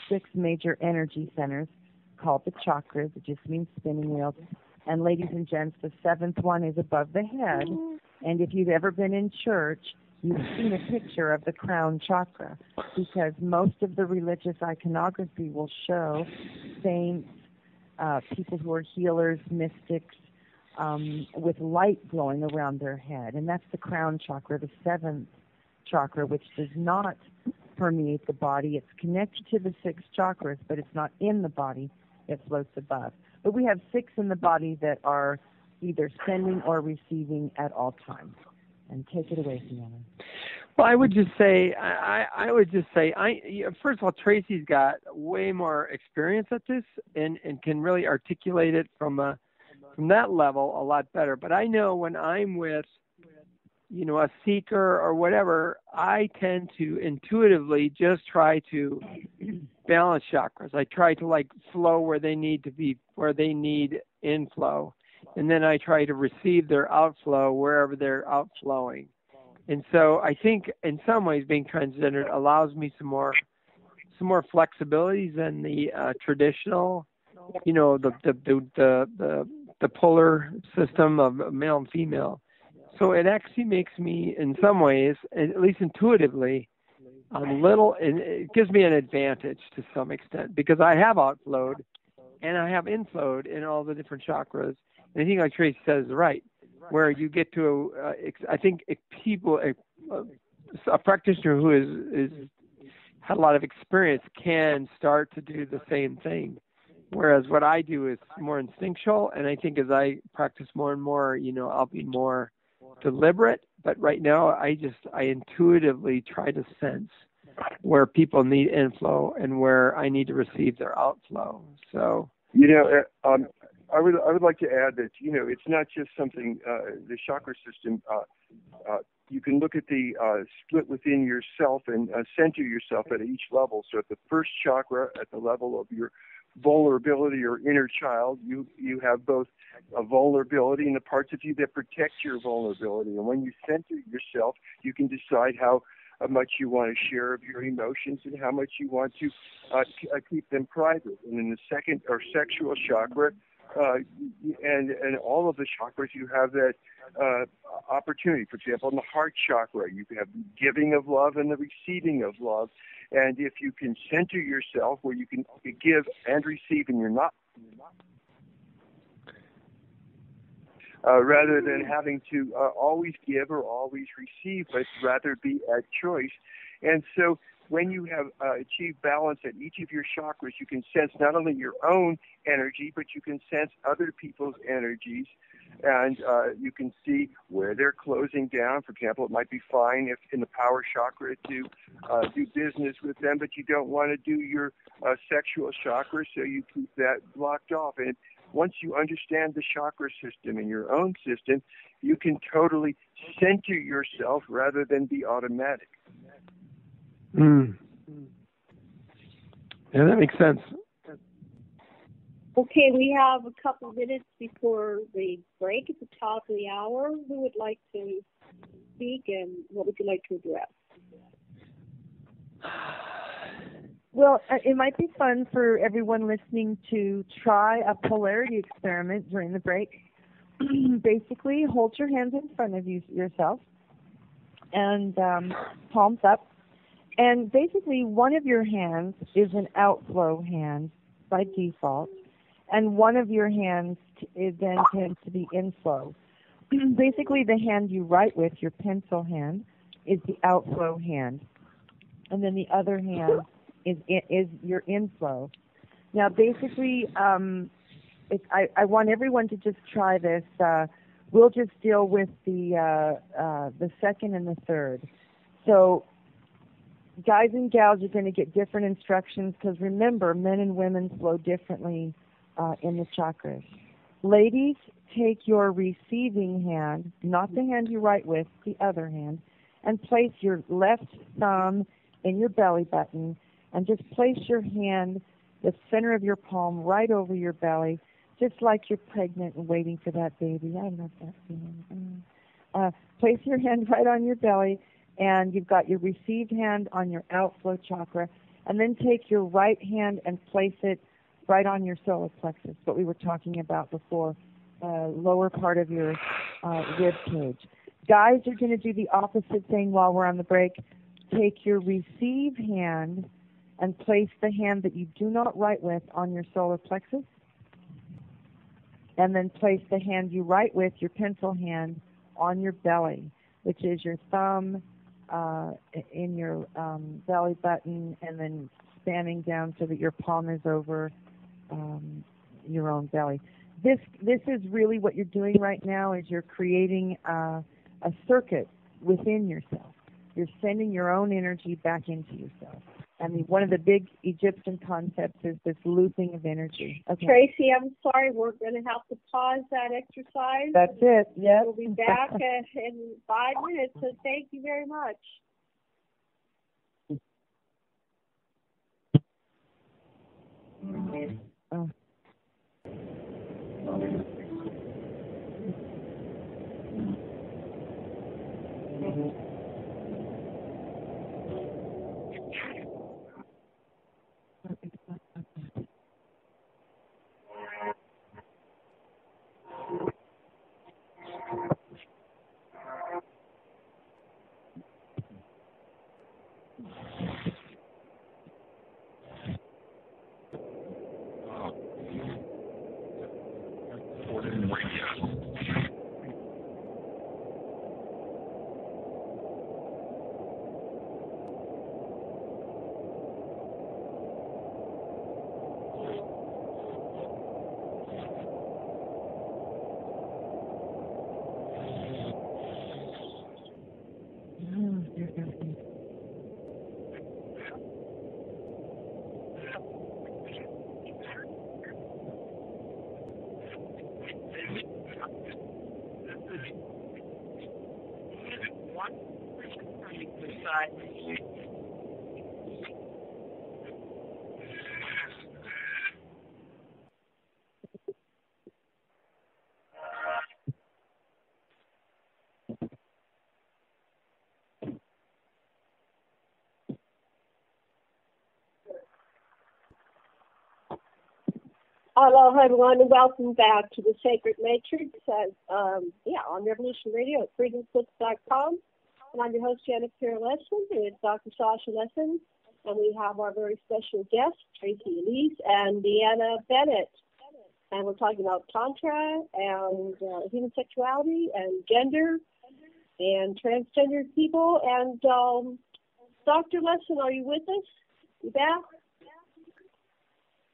6 major energy centers called the chakras. It just means spinning wheels. And ladies and gents, the 7th one is above the head. And if you've ever been in church, you've seen a picture of the crown chakra, because most of the religious iconography will show saints, people who are healers, mystics, with light glowing around their head. And that's the crown chakra, the 7th chakra, which does not permeate the body. It's connected to the 6 chakras, but it's not in the body. It floats above. But we have 6 in the body that are either sending or receiving at all times. And take it away, DeAnna. Well, I would just say, first of all, Tracy's got way more experience at this and can really articulate it from that level a lot better. But I know when I'm with, a seeker or whatever, I tend to intuitively just try to balance chakras. I try to flow where they need to be, where they need inflow. And then I try to receive their outflow wherever they're outflowing. And so I think in some ways being transgendered allows me some more flexibility than the traditional, the polar system of male and female. So it actually makes me, in some ways, at least intuitively, it gives me an advantage to some extent, because I have outflowed and I have inflowed in all the different chakras. And I think, like Tracy says, right, where you get to, I think a practitioner who is had a lot of experience can start to do the same thing. Whereas what I do is more instinctual, and I think as I practice more and more, I'll be more deliberate. But right now, I intuitively try to sense where people need inflow and where I need to receive their outflow. So, I would like to add that, it's not just something, the chakra system, you can look at the split within yourself and center yourself at each level. So at the first chakra, at the level of your vulnerability or inner child, you have both a vulnerability and the parts of you that protect your vulnerability. And when you center yourself, you can decide how much you want to share of your emotions and how much you want to keep them private. And in the second or sexual chakra, and all of the chakras, you have that opportunity. For example, in the heart chakra, you have the giving of love and the receiving of love. And if you can center yourself where you can give and receive, and you're not, rather than having to always give or always receive, but rather be at choice. And so when you have achieved balance at each of your chakras, you can sense not only your own energy, but you can sense other people's energies, and you can see where they're closing down. For example, it might be fine if in the power chakra to do business with them, but you don't want to do your sexual chakra, so you keep that blocked off. And once you understand the chakra system in your own system, you can totally center yourself rather than be automatic. Yeah, that makes sense. Okay, we have a couple of minutes before the break at the top of the hour. Who would like to speak, and what would you like to address? Well, it might be fun for everyone listening to try a polarity experiment during the break. Basically, hold your hands in front of yourself and palms up. And basically, one of your hands is an outflow hand by default, and one of your hands then tends to be inflow. Basically, the hand you write with, your pencil hand, is the outflow hand, and then the other hand is your inflow. Now, basically, I want everyone to just try this. We'll just deal with the second and the third. So, guys and gals are going to get different instructions, because remember, men and women flow differently in the chakras. Ladies, take your receiving hand, not the hand you write with, the other hand, and place your left thumb in your belly button, and just place your hand, the center of your palm, right over your belly, just like you're pregnant and waiting for that baby. I love that feeling. Place your hand right on your belly, and you've got your received hand on your outflow chakra, and then take your right hand and place it right on your solar plexus, what we were talking about before, lower part of your rib cage. Guys are going to do the opposite thing while we're on the break. Take your received hand and place the hand that you do not write with on your solar plexus, and then place the hand you write with, your pencil hand, on your belly, which is your thumb in your belly button, and then spanning down so that your palm is over your own belly. This is really what you're doing right now, is you're creating a circuit within yourself. You're sending your own energy back into yourself. I mean, one of the big Egyptian concepts is this looping of energy. Okay. Tracy, I'm sorry, we're going to have to pause that exercise. That's it, yes. We'll be back in 5 minutes, so thank you very much. Oh. Hello, everyone, and welcome back to the Sacred Matrix on Revolution Radio at freedomslips.com. And I'm your host, Janet Lesson, with Dr. Sasha Lesson, and we have our very special guests, Tracy, Elise, and DeAnna Bennett. And we're talking about Tantra and human sexuality and gender and transgender people. And Dr. Lesson, are you with us? You back?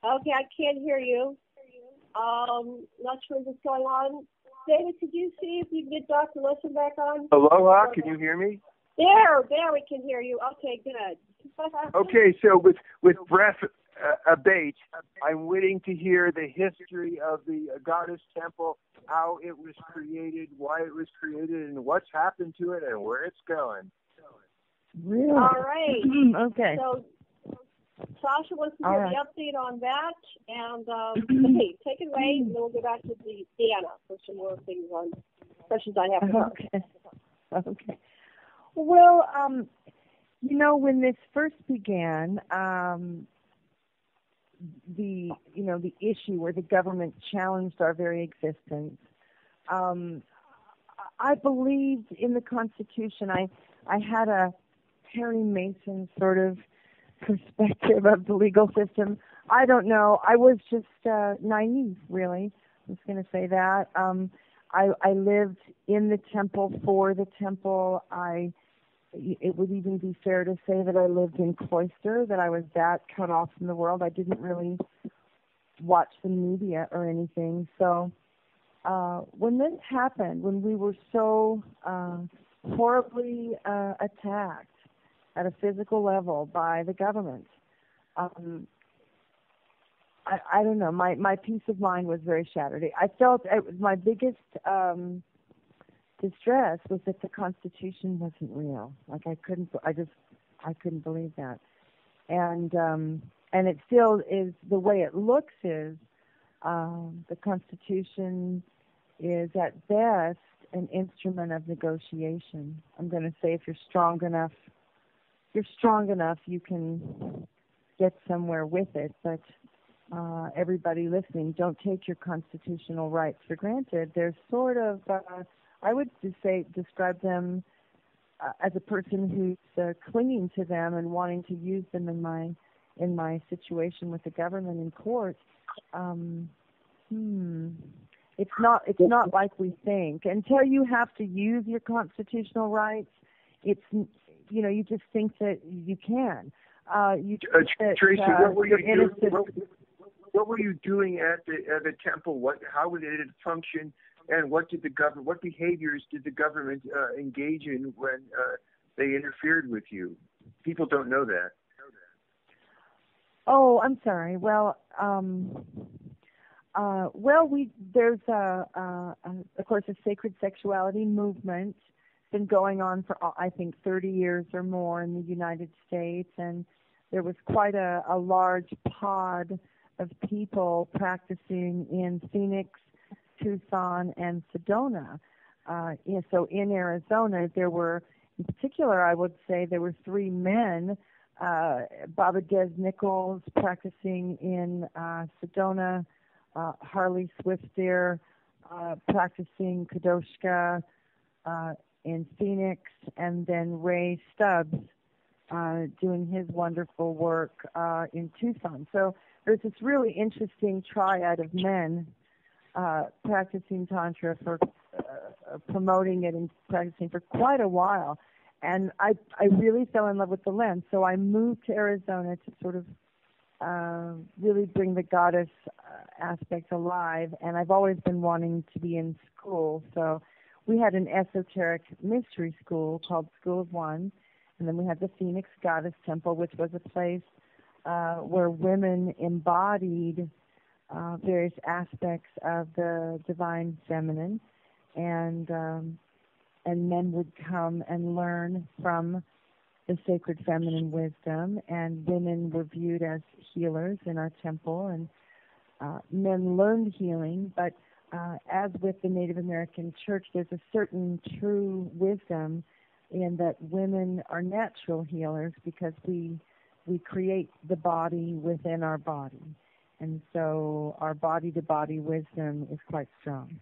Okay, I can't hear you. Not sure what's going on. David, could you see if you can get Dr. Lesson back on? Aloha, can you hear me? There, we can hear you. Okay, good. Okay, so with breath abate, I'm waiting to hear the history of the goddess temple, how it was created, why it was created, and what's happened to it, and where it's going. Really? All right. Okay. So Sasha wants to give the update on that, and okay, take it away, and then we'll go back to the DeAnna for some more things on questions I have for her. Okay. Well, when this first began, the issue where the government challenged our very existence, I believed in the Constitution. I had a Perry Mason sort of perspective of the legal system. I don't know. I was just naive, really. I was going to say that. I lived in the temple, for the temple. It would even be fair to say that I lived in cloister, that I was that cut off from the world. I didn't really watch the media or anything. So when this happened, when we were so horribly attacked at a physical level by the government, I don't know, my peace of mind was very shattered. I felt my biggest distress was that the Constitution wasn't real. Like I I couldn't believe that. And it still is, the way it looks is, the Constitution is at best an instrument of negotiation. I'm going to say if you're strong enough, you can get somewhere with it. But everybody listening, don't take your constitutional rights for granted. They're sort of, I would just say, describe them as a person who's clinging to them and wanting to use them in my situation with the government in court. It's not like we think. Until you have to use your constitutional rights, it's, you just think that you can. Tracy, what were you doing at the temple? How did it function, and what behaviors did the government engage in when they interfered with you? People don't know that. Oh, I'm sorry. Well, there's of course a sacred sexuality movement been going on for I think 30 years or more in the United States, and there was quite a large pod of people practicing in Phoenix, Tucson, and Sedona. So in Arizona, there were, in particular, I would say there were 3 men. Baba Des Nichols practicing in Sedona, Harley Swifter practicing Kadoshka in Phoenix, and then Ray Stubbs doing his wonderful work in Tucson. So there's this really interesting triad of men practicing Tantra for promoting it and practicing for quite a while. And I really fell in love with the lens. So I moved to Arizona to sort of really bring the goddess aspect alive. And I've always been wanting to be in school. So we had an esoteric mystery school called School of One. And then we had the Phoenix Goddess Temple, which was a place where women embodied various aspects of the divine feminine. And men would come and learn from the sacred feminine wisdom, and women were viewed as healers in our temple, and men learned healing, but as with the Native American church, there's a certain true wisdom in that women are natural healers because we create the body within our body, and so our body-to-body wisdom is quite strong.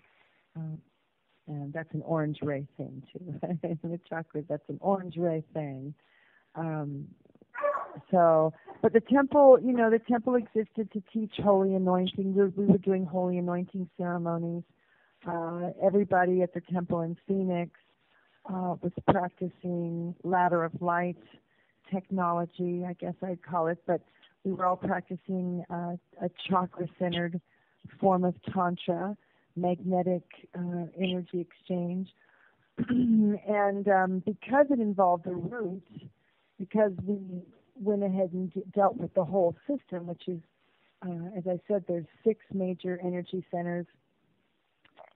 And that's an orange ray thing, too. In the chakras, that's an orange ray thing. But the temple, the temple existed to teach holy anointing. We were doing holy anointing ceremonies. Everybody at the temple in Phoenix was practicing ladder of light technology, I guess I'd call it. But we were all practicing a chakra-centered form of Tantra, magnetic energy exchange. And because it involved the roots, because we went ahead and dealt with the whole system, which is, as I said, there's 6 major energy centers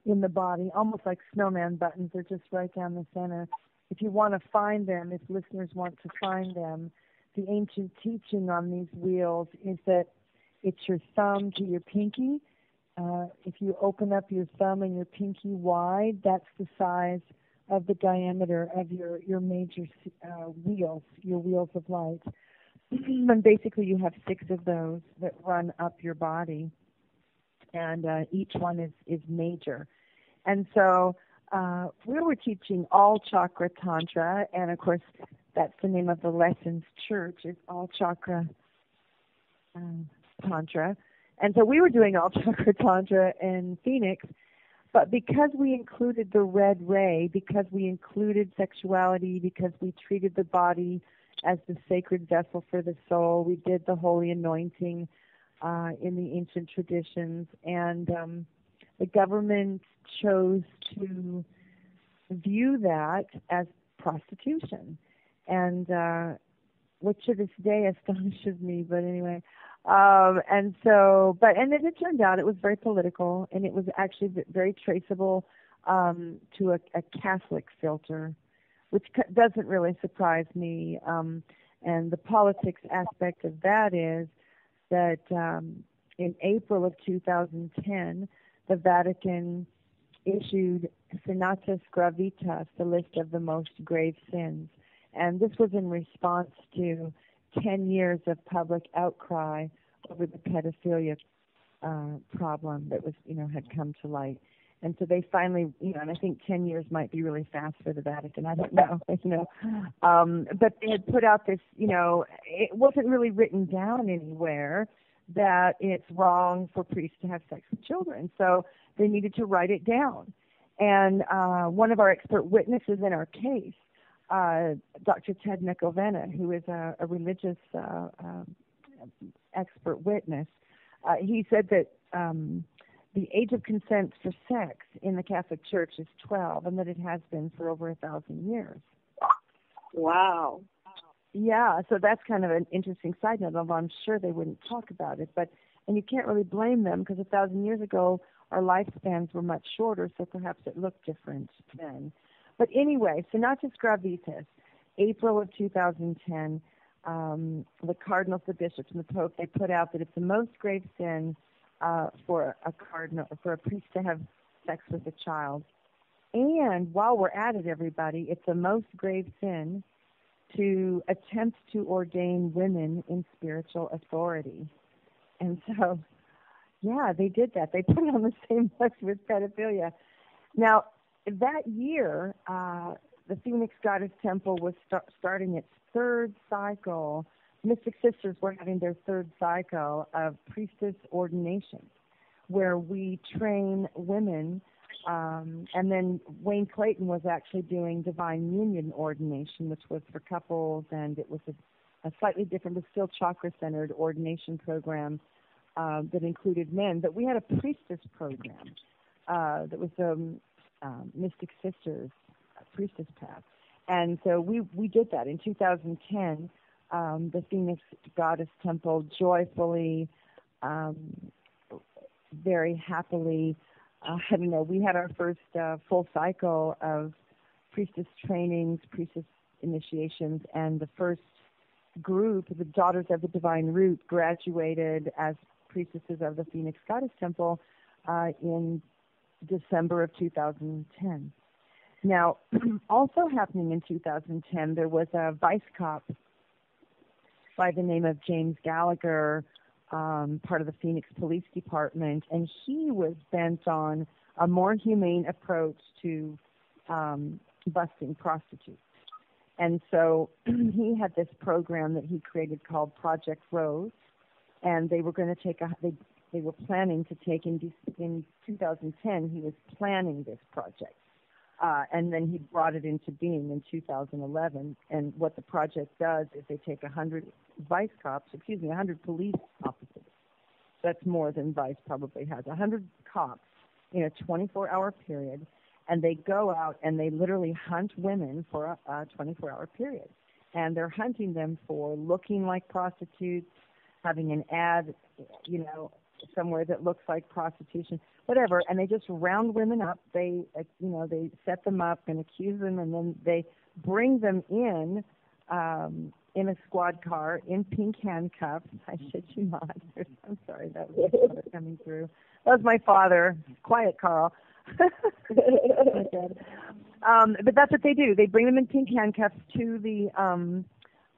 in the body, almost like snowman buttons. They're just right down the center. If you want to find them, if listeners want to find them, the ancient teaching on these wheels is that it's your thumb to your pinky. If you open up your thumb and your pinky wide, that's the size of the diameter of your major wheels, your wheels of light. And basically you have 6 of those that run up your body, and each one is major. And so we were teaching all chakra Tantra, and of course that's the name of the lessons church, is all chakra Tantra. And so we were doing all chakra Tantra in Phoenix, but because we included the red ray, because we included sexuality, because we treated the body as the sacred vessel for the soul, we did the holy anointing in the ancient traditions, and the government chose to view that as prostitution, and which to this day astonishes me, but anyway. And then it turned out it was very political, and it was actually very traceable to a Catholic filter, which doesn't really surprise me. And the politics aspect of that is that in April of 2010, the Vatican issued Senatus Gravitas, the list of the most grave sins. And this was in response to 10 years of public outcry over the pedophilia problem that was, had come to light. And so they finally, and I think 10 years might be really fast for the Vatican. I don't know, but they had put out this, it wasn't really written down anywhere that it's wrong for priests to have sex with children. So they needed to write it down. And one of our expert witnesses in our case, Dr. Ted Nicovena, who is a religious expert witness, he said that the age of consent for sex in the Catholic Church is 12, and that it has been for over 1,000 years. Wow. Yeah, so that's kind of an interesting side note, although I'm sure they wouldn't talk about it. And you can't really blame them, because 1,000 years ago, our lifespans were much shorter, so perhaps it looked different then. But anyway, Senatus Gravitas, April of 2010, the cardinals, the bishops, and the pope, they put out that it's the most grave sin for a priest to have sex with a child. And while we're at it, everybody, it's the most grave sin to attempt to ordain women in spiritual authority. And so, yeah, they did that. They put it on the same list with pedophilia. Now, that year, the Phoenix Goddess Temple was starting its third cycle. Mystic Sisters were having their third cycle of priestess ordination, where we train women, and then Wayne Clayton was actually doing divine union ordination, which was for couples, and it was a slightly different but still chakra-centered ordination program that included men. But we had a priestess program that was Mystic Sisters priestess path. And so we did that in 2010. The Phoenix Goddess Temple joyfully, very happily, we had our first full cycle of priestess trainings, priestess initiations, and the first group, the Daughters of the Divine Root, graduated as priestesses of the Phoenix Goddess Temple in December of 2010. Now, also happening in 2010, there was a vice cop by the name of James Gallagher, part of the Phoenix Police Department, and he was bent on a more humane approach to busting prostitutes. And so he had this program that he created called Project Rose, and they were going to take they were planning to take in 2010. He was planning this project. And then he brought it into being in 2011. And what the project does is they take 100 police officers. That's more than Vice probably has. 100 cops in a 24-hour period, and they go out and they literally hunt women for a 24-hour period. And they're hunting them for looking like prostitutes, having an ad, somewhere that looks like prostitution, whatever, and they just round women up. They set them up and accuse them, and then they bring them in a squad car in pink handcuffs. I shit you not. I'm sorry, that was my father coming through. That was my father. Quiet, Carl. But that's what they do. They bring them in pink handcuffs to the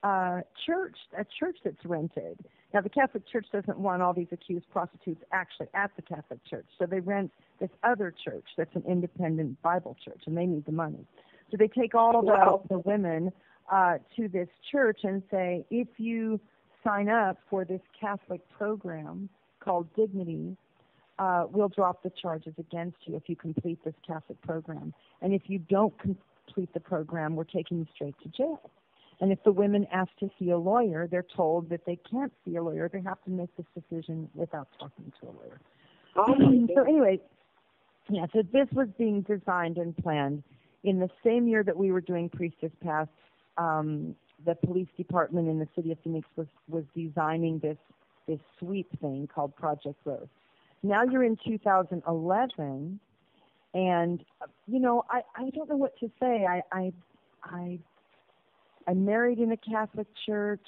a church that's rented. Now, the Catholic Church doesn't want all these accused prostitutes actually at the Catholic Church, so they rent this other church that's an independent Bible church, and they need the money. So they take all of the women to this church and say, if you sign up for this Catholic program called Dignity, we'll drop the charges against you if you complete this Catholic program. And if you don't complete the program, we're taking you straight to jail. And if the women ask to see a lawyer, they're told that they can't see a lawyer. They have to make this decision without talking to a lawyer. So anyway, so this was being designed and planned. In the same year that we were doing Priestess Path, the police department in the city of Phoenix was designing this sweep thing called Project Rose. Now you're in 2011, and, I don't know what to say. I'm married in a Catholic church.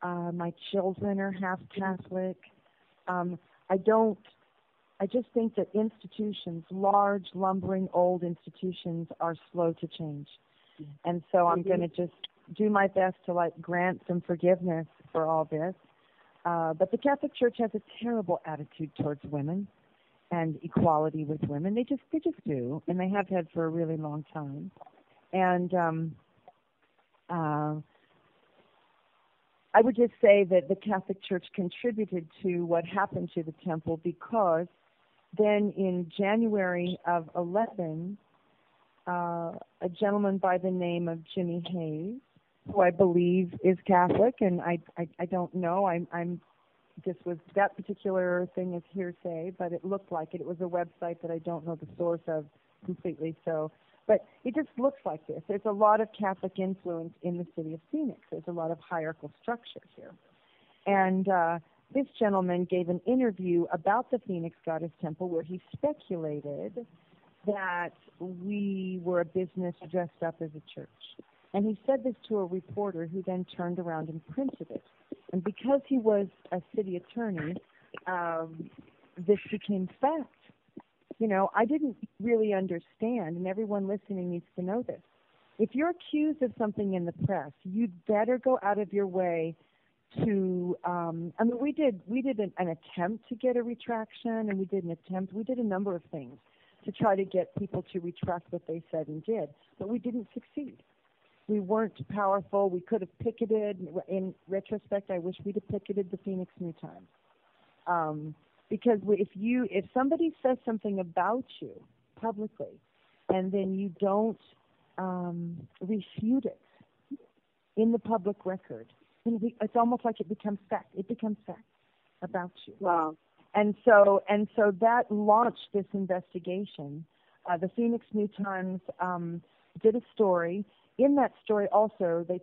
My children are half Catholic. I just think that institutions, large, lumbering, old institutions, are slow to change. And so I'm going to just do my best to grant some forgiveness for all this. But the Catholic Church has a terrible attitude towards women and equality with women. They just do, and they have had for a really long time. And I would just say that the Catholic Church contributed to what happened to the temple, because then in January of 11, a gentleman by the name of Jimmy Hayes, who I believe is Catholic, and I don't know, that particular thing is hearsay, but it looked like it. It was a website that I don't know the source of completely, but it just looks like this. There's a lot of Catholic influence in the city of Phoenix. There's a lot of hierarchical structure here. And this gentleman gave an interview about the Phoenix Goddess Temple where he speculated that we were a business dressed up as a church. And he said this to a reporter who then turned around and printed it. And because he was a city attorney, this became fact. I didn't really understand, and everyone listening needs to know this. If you're accused of something in the press, you'd better go out of your way to, we did an attempt to get a retraction, and we did a number of things to try to get people to retract what they said and did, but we didn't succeed. We weren't powerful. We could have picketed. In retrospect, I wish we'd have picketed the Phoenix New Times. Because if somebody says something about you publicly, and then you don't refute it in the public record, it's almost like it becomes fact. It becomes fact about you. Wow. And so that launched this investigation. The Phoenix New Times did a story. In that story also, they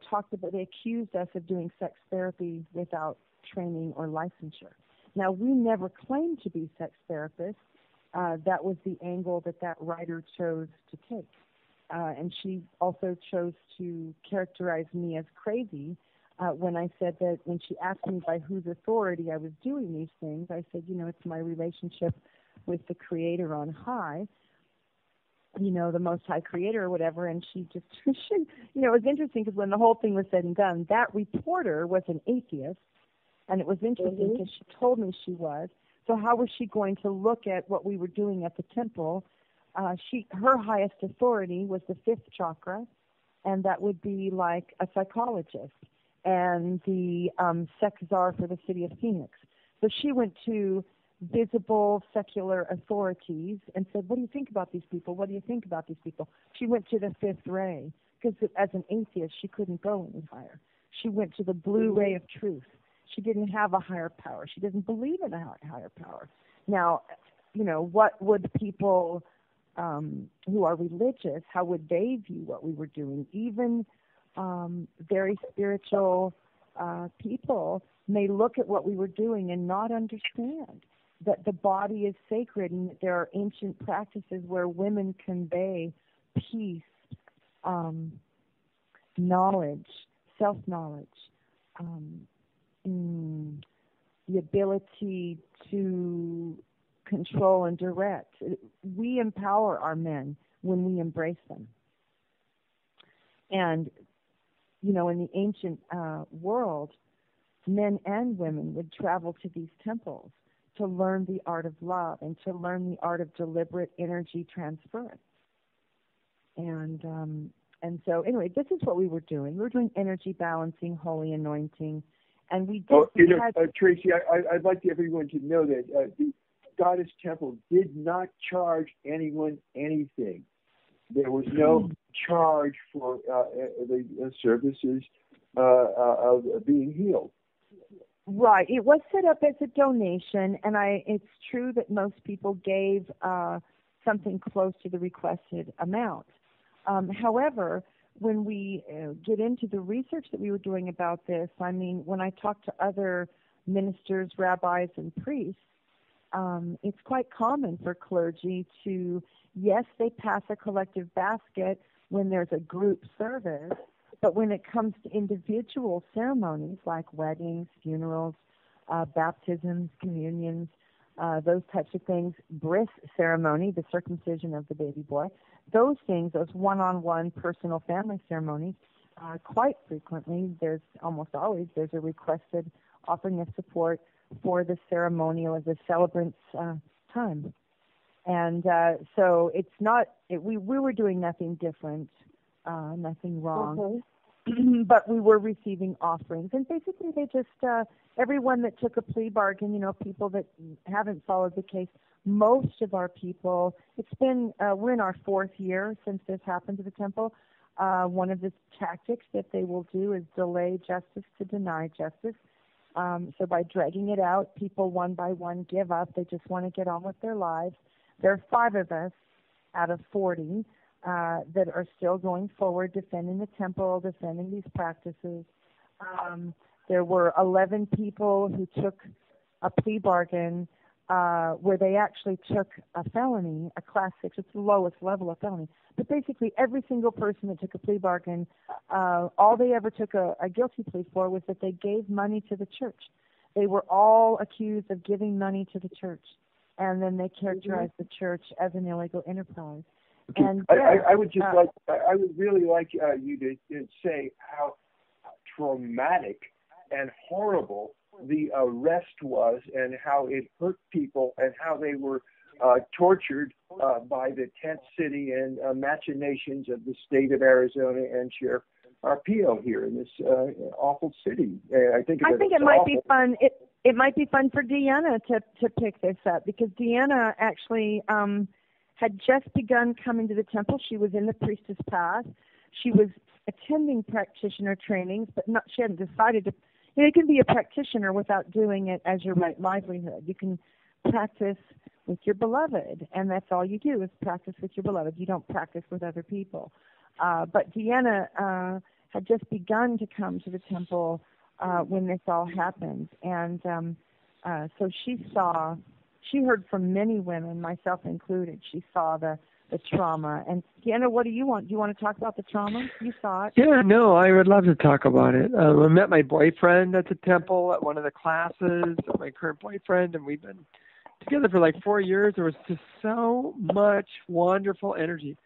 accused us of doing sex therapy without training or licensure. Now, we never claimed to be sex therapists. That was the angle that writer chose to take. And she also chose to characterize me as crazy when I said that, when she asked me by whose authority I was doing these things, I said, it's my relationship with the Creator on high, the Most High Creator or whatever. And she just, it was interesting because when the whole thing was said and done, that reporter was an atheist. And it was interesting because she told me she was. So how was she going to look at what we were doing at the temple? Her highest authority was the fifth chakra, and that would be like a psychologist and the sex czar for the city of Phoenix. So she went to visible secular authorities and said, what do you think about these people? What do you think about these people? She went to the fifth ray because as an atheist, she couldn't go any higher. She went to the blue ray of truth. She didn't have a higher power. She doesn't believe in a higher power. Now, what would people who are religious, how would they view what we were doing? Even very spiritual people may look at what we were doing and not understand that the body is sacred and that there are ancient practices where women convey peace, knowledge, self-knowledge, the ability to control and direct. We empower our men when we embrace them. And, in the ancient world, men and women would travel to these temples to learn the art of love and to learn the art of deliberate energy transference. And so, anyway, this is what we were doing. We were doing energy balancing, holy anointing, and we did. Tracy, I'd like everyone to know that the Goddess Temple did not charge anyone anything. There was no charge for the services of being healed. Right. It was set up as a donation, and it's true that most people gave something close to the requested amount. However, when we get into the research that we were doing about this, when I talked to other ministers, rabbis, and priests, it's quite common for clergy to, yes, they pass a collective basket when there's a group service, But when it comes to individual ceremonies like weddings, funerals, baptisms, communions, those types of things, bris ceremony, the circumcision of the baby boy, those things, those one-on-one personal family ceremonies, quite frequently, almost always, there's a requested offering of support for the ceremonial as a celebrant's time. And so it's not, we were doing nothing different, nothing wrong, but we were receiving offerings. And basically they just, everyone that took a plea bargain, you know, people that haven't followed the case, most of our people, it's been, we're in our 4th year since this happened to the temple. One of the tactics that they will do is delay justice to deny justice. So by dragging it out, people one by one give up. They just want to get on with their lives. There are 5 of us out of 40 that are still going forward, defending the temple, defending these practices. There were 11 people who took a plea bargain where they actually took a felony, a Class 6. It's the lowest level of felony. But basically, every single person that took a plea bargain, all they ever took a guilty plea for was that they gave money to the church. They were all accused of giving money to the church. And then they characterized the church as an illegal enterprise. And I would just I would really like you to say how traumatic and horrible the arrest was, and how it hurt people, and how they were tortured by the tent city and machinations of the state of Arizona and Sheriff Arpaio here in this awful city. I think it might be fun. It might be fun for DeAnna to pick this up, because DeAnna actually had just begun coming to the temple. She was in the priestess path. She was attending practitioner trainings, but she hadn't decided to. You know, you can be a practitioner without doing it as your right livelihood. You can practice with your beloved, and that's all you do is practice with your beloved. You don't practice with other people. But DeAnna had just begun to come to the temple when this all happened, and so she heard from many women, myself included. She saw the trauma. And DeAnna, what do you want? Do you want to talk about the trauma? You saw it. Yeah, no, I would love to talk about it. I met my boyfriend at the temple at one of the classes, my current boyfriend, and we've been together for like 4 years. There was just so much wonderful energy.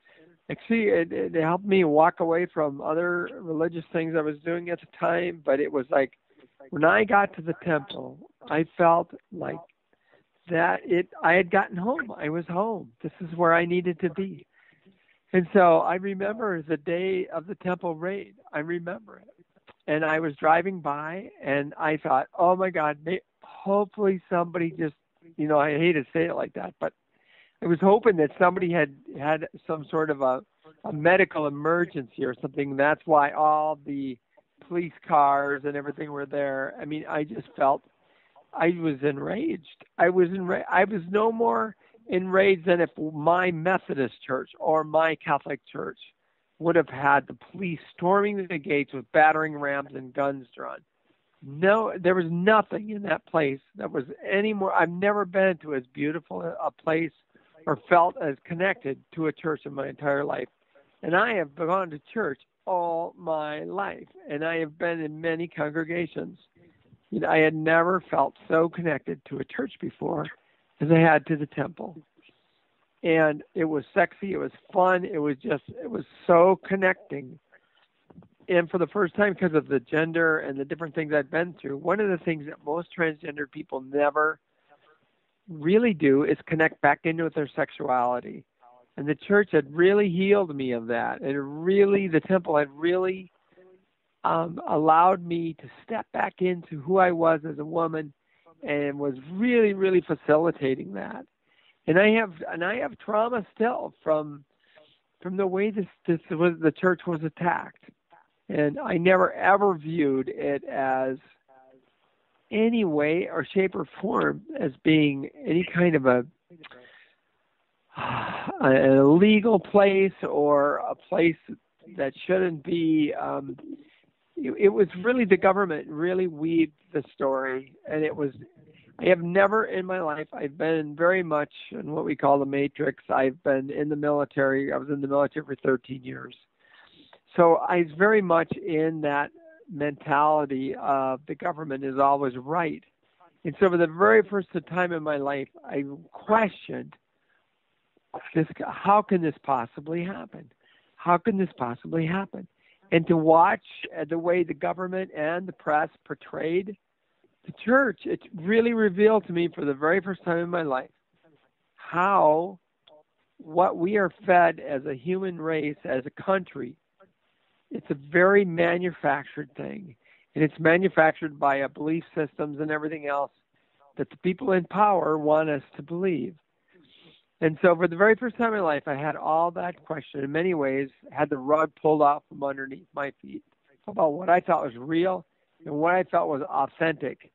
Actually, it helped me walk away from other religious things I was doing at the time, but it was like when I got to the temple, I felt like I had gotten home. I was home. This is where I needed to be. And so I remember the day of the temple raid. I remember it. And I was driving by, and I thought, oh, my God, hopefully somebody just, you know, I hate to say it like that, but I was hoping that somebody had some sort of a medical emergency or something. That's why all the police cars and everything were there. I mean, I just felt I was enraged. I was no more enraged than if my Methodist church or my Catholic church would have had the police storming the gates with battering rams and guns drawn. No, there was nothing in that place that was any more. I've never been to as beautiful a place or felt as connected to a church in my entire life. And I have gone to church all my life, and I have been in many congregations. You know, I had never felt so connected to a church before as I had to the temple. And it was sexy. It was fun. It was so connecting. And for the first time, because of the gender and the different things I've been through, one of the things that most transgender people never really do is connect back into their sexuality. And the church had really healed me of that. And the temple had really allowed me to step back into who I was as a woman, and was really, really facilitating that. And I have trauma still from the way the church was attacked. And I never ever viewed it as any way or shape or form as being any kind of an illegal place or a place that shouldn't be. It was really the government really weaved the story, and I have never in my life, I've been very much in what we call the matrix. I've been in the military. I was in the military for 13 years. So I was very much in that mentality of the government is always right. And so for the very first time in my life, I questioned this, how can this possibly happen? How can this possibly happen? And to watch the way the government and the press portrayed the church, it really revealed to me for the very first time in my life how what we are fed as a human race, as a country, it's a very manufactured thing. And it's manufactured by belief systems and everything else that the people in power want us to believe. And so for the very first time in my life, I had all that question. In many ways, had the rug pulled off from underneath my feet about what I thought was real and what I felt was authentic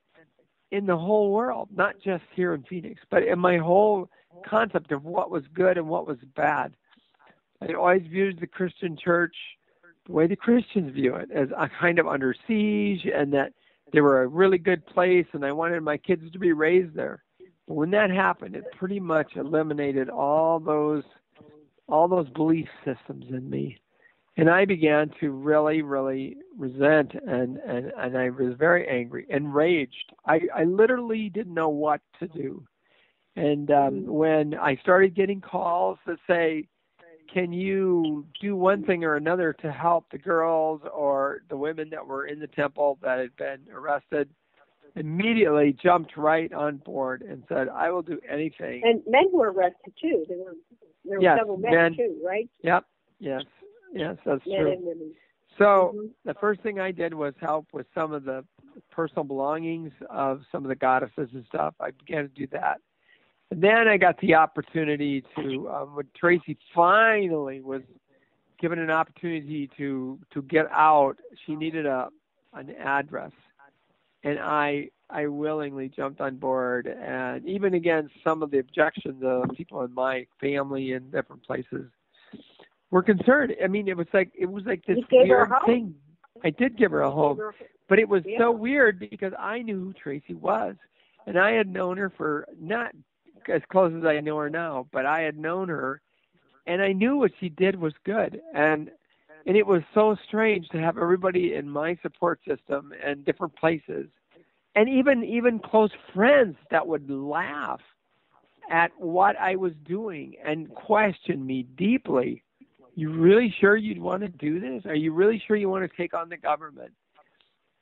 in the whole world, not just here in Phoenix, but in my whole concept of what was good and what was bad. I always viewed the Christian church the way the Christians view it, as a kind of under siege, and that they were a really good place, and I wanted my kids to be raised there. But when that happened, it pretty much eliminated all those belief systems in me. And I began to really, really resent, and I was very angry, enraged. I literally didn't know what to do. And when I started getting calls that say, can you do one thing or another to help the girls or the women that were in the temple that had been arrested, immediately jumped right on board and said, I will do anything. And men were arrested too. There were several men too, right? Yep. Yes, that's men true. And women. So the first thing I did was help with some of the personal belongings of some of the goddesses and stuff. I began to do that. And then I got the opportunity to, when Tracy finally was given an opportunity to get out, she needed an address. And I willingly jumped on board, and even against some of the objections of people in my family and different places were concerned. I mean, it was like this weird thing. I did give her a home, but it was so weird because I knew who Tracy was, and I had known her for not as close as I know her now, but I had known her, and I knew what she did was good, and it was so strange to have everybody in my support system and different places, and even close friends that would laugh at what I was doing and question me deeply. You really sure you'd want to do this? Are you really sure you want to take on the government?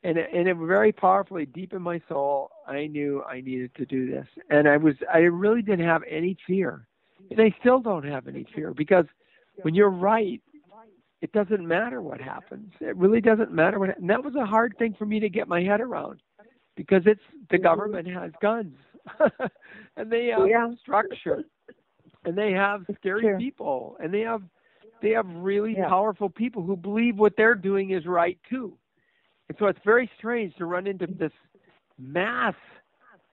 And it very powerfully, deep in my soul, I knew I needed to do this. And I really didn't have any fear. And I still don't have any fear, because when you're right, it doesn't matter what happens. It really doesn't matter what. And that was a hard thing for me to get my head around, because the government has guns and they have structure, and they have scary people, and they have really powerful people who believe what they're doing is right too. And so it's very strange to run into this mass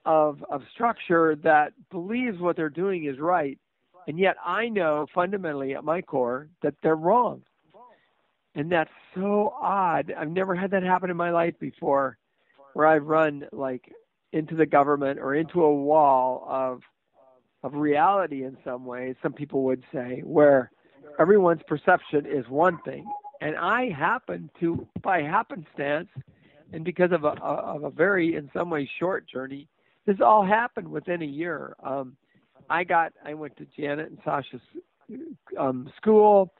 of structure that believes what they're doing is right, and yet I know fundamentally at my core that they're wrong. And that's so odd. I've never had that happen in my life before, where I've run like into the government or into a wall of reality in some ways, some people would say, where everyone's perception is one thing. And I happen to, by happenstance, and because of a very, in some ways, short journey, this all happened within a year. I went to Janet and Sasha's school,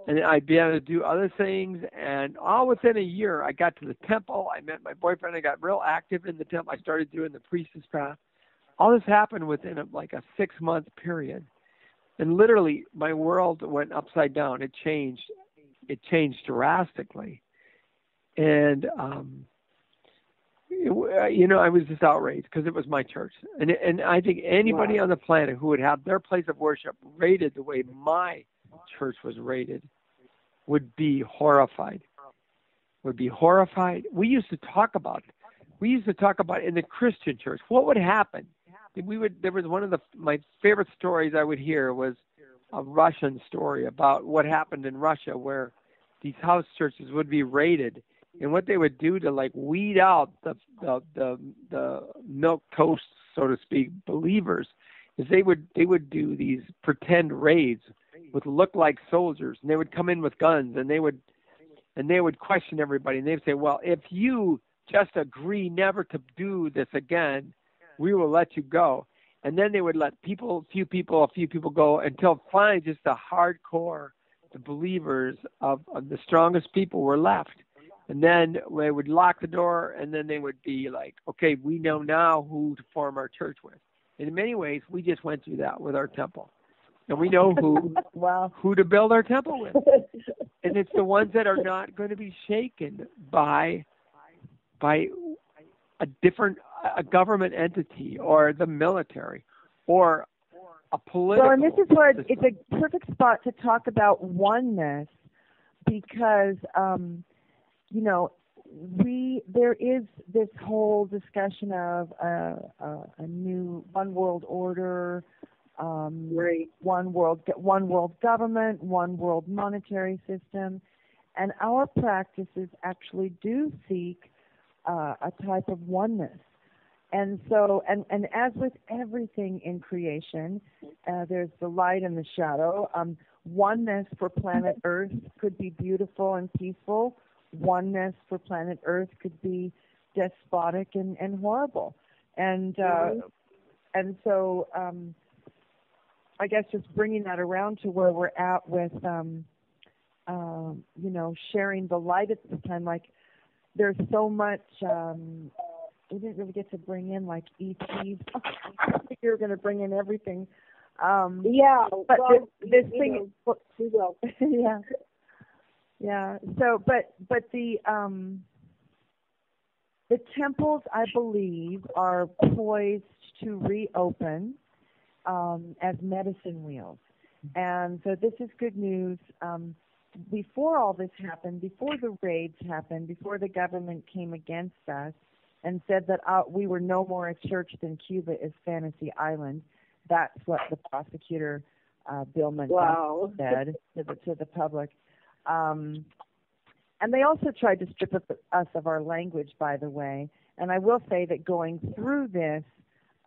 and I began to do other things. And all within a year, I got to the temple. I met my boyfriend. I got real active in the temple. I started doing the priestess path. All this happened within a 6-month period. And literally, my world went upside down. It changed. It changed drastically. And, I was just outraged because it was my church. And I think anybody on the planet who would have their place of worship rated the way my church was rated would be horrified. We used to talk about it. We used to talk about it in the Christian church. What would happen? There was one of my favorite stories I would hear was a Russian story about what happened in Russia, where these house churches would be raided, and what they would do to weed out the milk toast, so to speak, believers, is they would do these pretend raids with look-like soldiers, and they would come in with guns, and they would and they would question everybody, and they'd say, well, if you just agree never to do this again, we will let you go. And then they would let a few people go until finally just the hardcore, the believers of the strongest people were left. And then they would lock the door, and then they would be like, okay, we know now who to form our church with. And in many ways, we just went through that with our temple. And we know who to build our temple with. And it's the ones that are not going to be shaken by a government entity or the military or a political. Well, and this is where it's a perfect spot to talk about oneness, because there is this whole discussion of a new one world order, one world government, one world monetary system, and our practices actually do seek a type of oneness. And so, and as with everything in creation, there's the light and the shadow. Oneness for planet Earth could be beautiful and peaceful. Oneness for planet Earth could be despotic and horrible. And so I guess just bringing that around to where we're at with, sharing the light at this time. Like, there's so much. We didn't really get to bring in like ETs. I think you were going to bring in everything. But this thing. We will. Yeah. Yeah. So, but the temples, I believe, are poised to reopen as medicine wheels, and so this is good news. Before all this happened, before the raids happened, before the government came against us and said that we were no more a church than Cuba is Fantasy Island, that's what the prosecutor, Bill Montgomery, said to the public. And they also tried to strip us of our language, by the way. And I will say that going through this,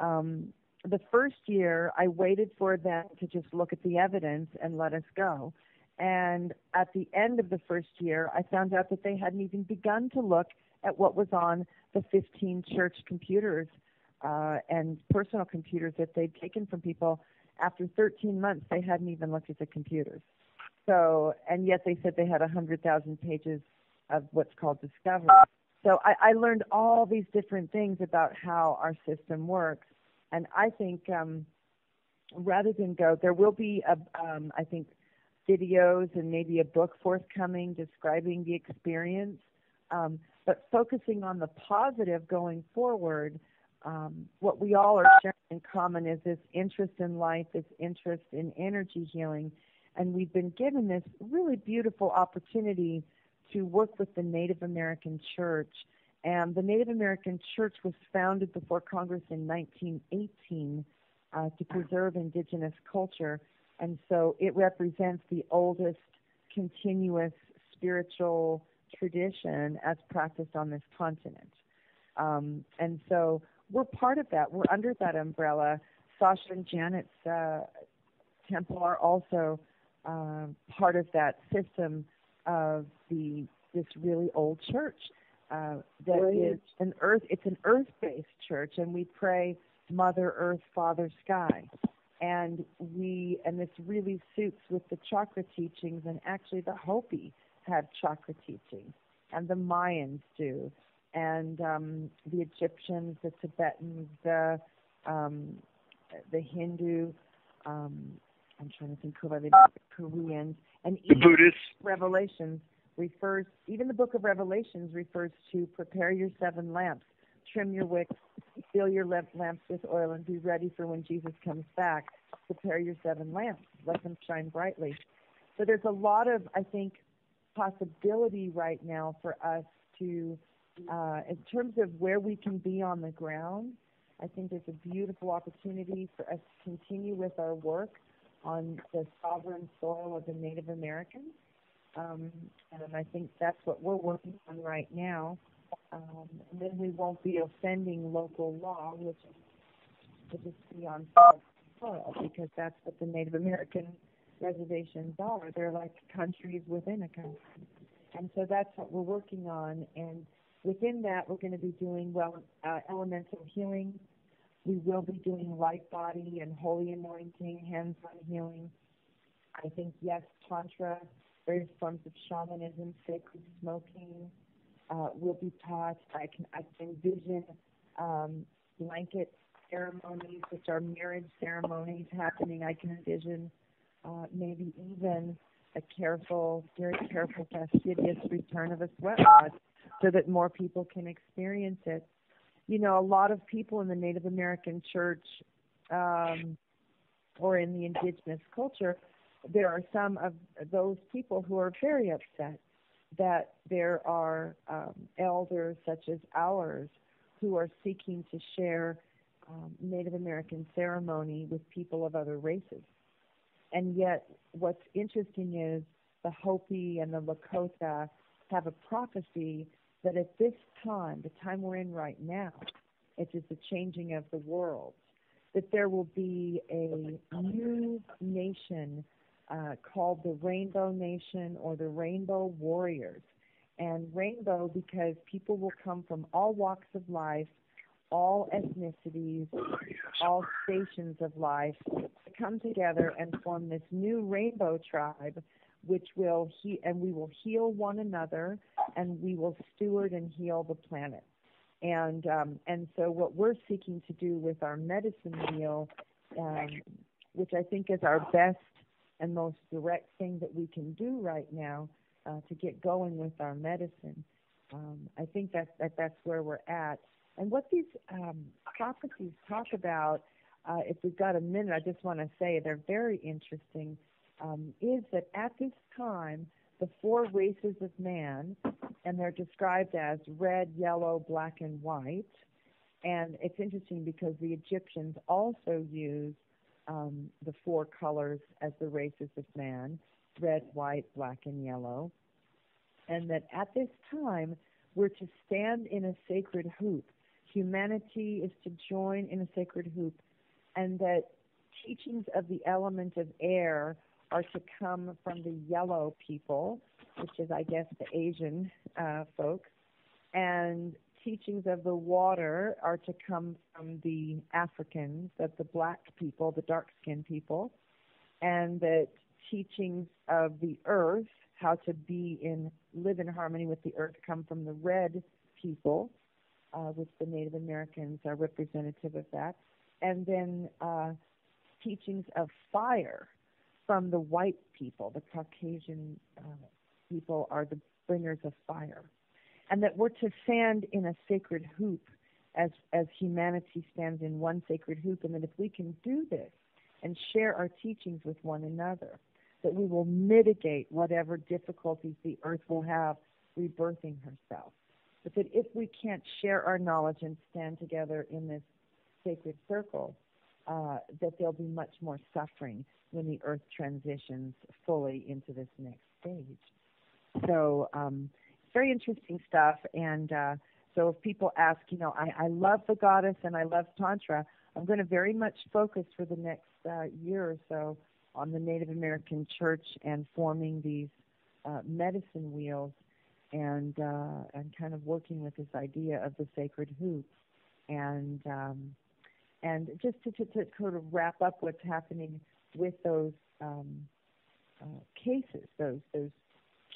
the first year, I waited for them to just look at the evidence and let us go. And at the end of the first year, I found out that they hadn't even begun to look at what was on the 15 church computers and personal computers that they'd taken from people. After 13 months, they hadn't even looked at the computers. So, and yet they said they had 100,000 pages of what's called discovery. So I learned all these different things about how our system works. And I think rather than go, there will be, I think, videos and maybe a book forthcoming describing the experience, but focusing on the positive going forward. What we all are sharing in common is this interest in life, this interest in energy healing, and we've been given this really beautiful opportunity to work with the Native American Church. And the Native American Church was founded before Congress in 1918 to preserve indigenous culture. And so it represents the oldest continuous spiritual tradition as practiced on this continent. And so we're part of that. We're under that umbrella. Sasha and Janet's temple are also part of that system of this really old church that is an earth. It's an earth-based church, and we pray Mother Earth, Father Sky. And this really suits with the chakra teachings, and actually the Hopi have chakra teachings, and the Mayans do, and the Egyptians, the Tibetans, the Hindu. I'm trying to think who are the Koreans, and the Buddhists. Revelations refers. Even the Book of Revelations refers to prepare your 7 lamps, trim your wicks, fill your lamps with oil, and be ready for when Jesus comes back. Prepare your 7 lamps, let them shine brightly. So there's a lot of, I think, possibility right now for us to, in terms of where we can be on the ground. I think there's a beautiful opportunity for us to continue with our work on the sovereign soil of the Native Americans. And I think that's what we're working on right now. And then we won't be offending local law, which will just be on soil, because that's what the Native American reservations are. They're like countries within a country. And so that's what we're working on. And within that, we're going to be doing, elemental healing. We will be doing light body and holy anointing, hands-on healing. I think, yes, Tantra, various forms of shamanism, sacred smoking will be taught. I can envision blanket ceremonies, which are marriage ceremonies happening. I can envision maybe even a very careful, fastidious return of a sweat lodge so that more people can experience it. You know, a lot of people in the Native American church or in the indigenous culture, there are some of those people who are very upset that there are elders such as ours who are seeking to share Native American ceremony with people of other races. And yet, what's interesting is the Hopi and the Lakota have a prophecy that at this time, the time we're in right now, it is the changing of the world, that there will be a new nation called the Rainbow Nation or the Rainbow Warriors. And rainbow because people will come from all walks of life, all ethnicities, all stations of life, come together and form this new rainbow tribe, which will we will heal one another, and we will steward and heal the planet. And so what we're seeking to do with our medicine wheel, which I think is our best and most direct thing that we can do right now to get going with our medicine, I think that's where we're at. And what these prophecies talk about, if we've got a minute, I just want to say they're very interesting, is that at this time, the four races of man, and they're described as red, yellow, black, and white. And it's interesting because the Egyptians also use the four colors as the races of man, red, white, black, and yellow. And that at this time, we're to stand in a sacred hoop. Humanity is to join in a sacred hoop, and that teachings of the element of air are to come from the yellow people, which is, I guess, the Asian folks, and teachings of the water are to come from the Africans, that's the black people, the dark-skinned people, and that teachings of the earth, how to live in harmony with the earth, come from the red people, which the Native Americans are representative of that, and then teachings of fire from the white people, the Caucasian people are the bringers of fire. And that we're to stand in a sacred hoop as humanity stands in one sacred hoop, and that if we can do this and share our teachings with one another, that we will mitigate whatever difficulties the earth will have rebirthing herself. But that if we can't share our knowledge and stand together in this sacred circle, that there'll be much more suffering when the earth transitions fully into this next stage. So very interesting stuff. And so if people ask, I love the goddess and I love Tantra, I'm going to very much focus for the next year or so on the Native American church and forming these medicine wheels and kind of working with this idea of the sacred hoop. And just to sort of wrap up what's happening with those cases, those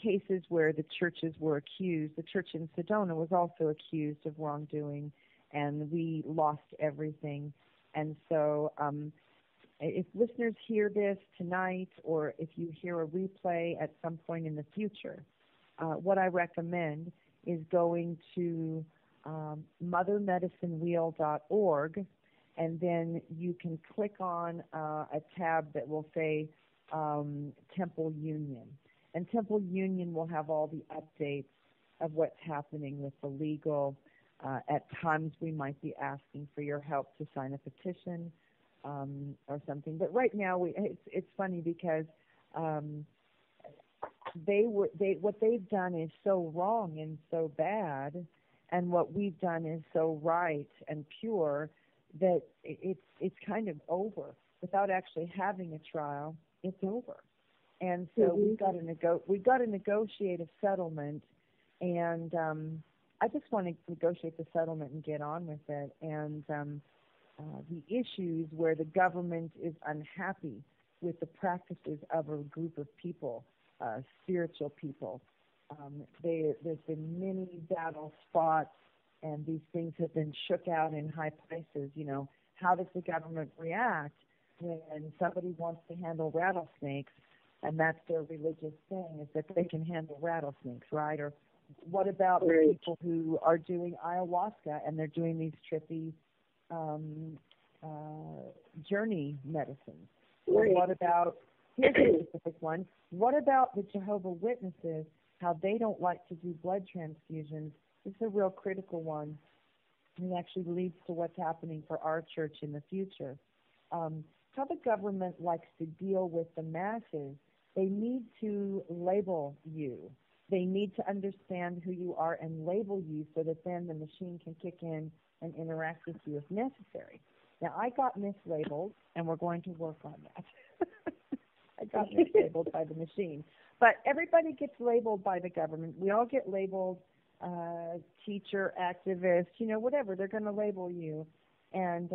cases where the churches were accused. The church in Sedona was also accused of wrongdoing, and we lost everything. And so if listeners hear this tonight, or if you hear a replay at some point in the future, what I recommend is going to mothermedicinewheel.org, and then you can click on a tab that will say Temple Union. And Temple Union will have all the updates of what's happening with the legal. At times we might be asking for your help to sign a petition or something. But right now it's funny because what they've done is so wrong and so bad, and what we've done is so right and pure that it's kind of over. Without actually having a trial, it's over. And so we've got to negotiate a settlement, and I just want to negotiate the settlement and get on with it. And the issues where the government is unhappy with the practices of a group of people, spiritual people. There's been many battle spots, and these things have been shook out in high places. You know, how does the government react when somebody wants to handle rattlesnakes, and that's their religious thing, is that they can handle rattlesnakes, right? Or what about the people who are doing ayahuasca and they're doing these trippy journey medicines? Or what about, here's a specific one, what about the Jehovah's Witnesses, how they don't like to do blood transfusions? This is a real critical one. It actually leads to what's happening for our church in the future. How the government likes to deal with the masses, they need to label you. They need to understand who you are and label you so that then the machine can kick in and interact with you if necessary. Now, I got mislabeled, and we're going to work on that. I got mislabeled by the machine. But everybody gets labeled by the government. We all get labeled teacher, activist, you know, whatever. They're going to label you. And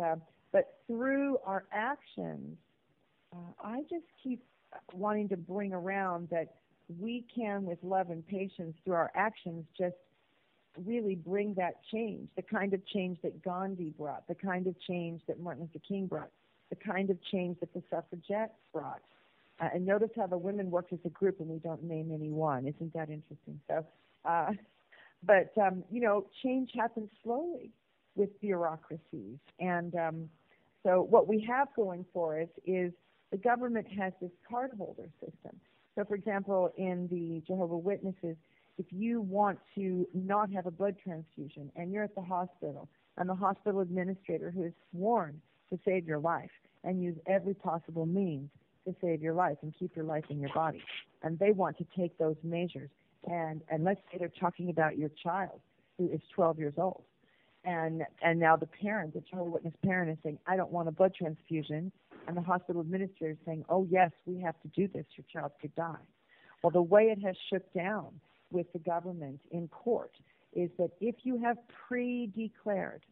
but through our actions, I just keep wanting to bring around that we can, with love and patience, through our actions, just really bring that change, the kind of change that Gandhi brought, the kind of change that Martin Luther King brought, the kind of change that the suffragettes brought. And notice how the women worked as a group, and we don't name any one. Isn't that interesting? So, you know, change happens slowly with bureaucracies. And so what we have going for us is the government has this card holder system. So, for example, in the Jehovah's Witnesses, if you want to not have a blood transfusion and you're at the hospital, and the hospital administrator who is sworn to save your life and use every possible means to save your life and keep your life in your body, and they want to take those measures, and let's say they're talking about your child who is 12 years old, and now the parent, the Jehovah's Witness parent, is saying, I don't want a blood transfusion, and the hospital administrator is saying, oh yes, we have to do this, your child could die. Well, the way it has shook down with the government in court is that if you have pre-declared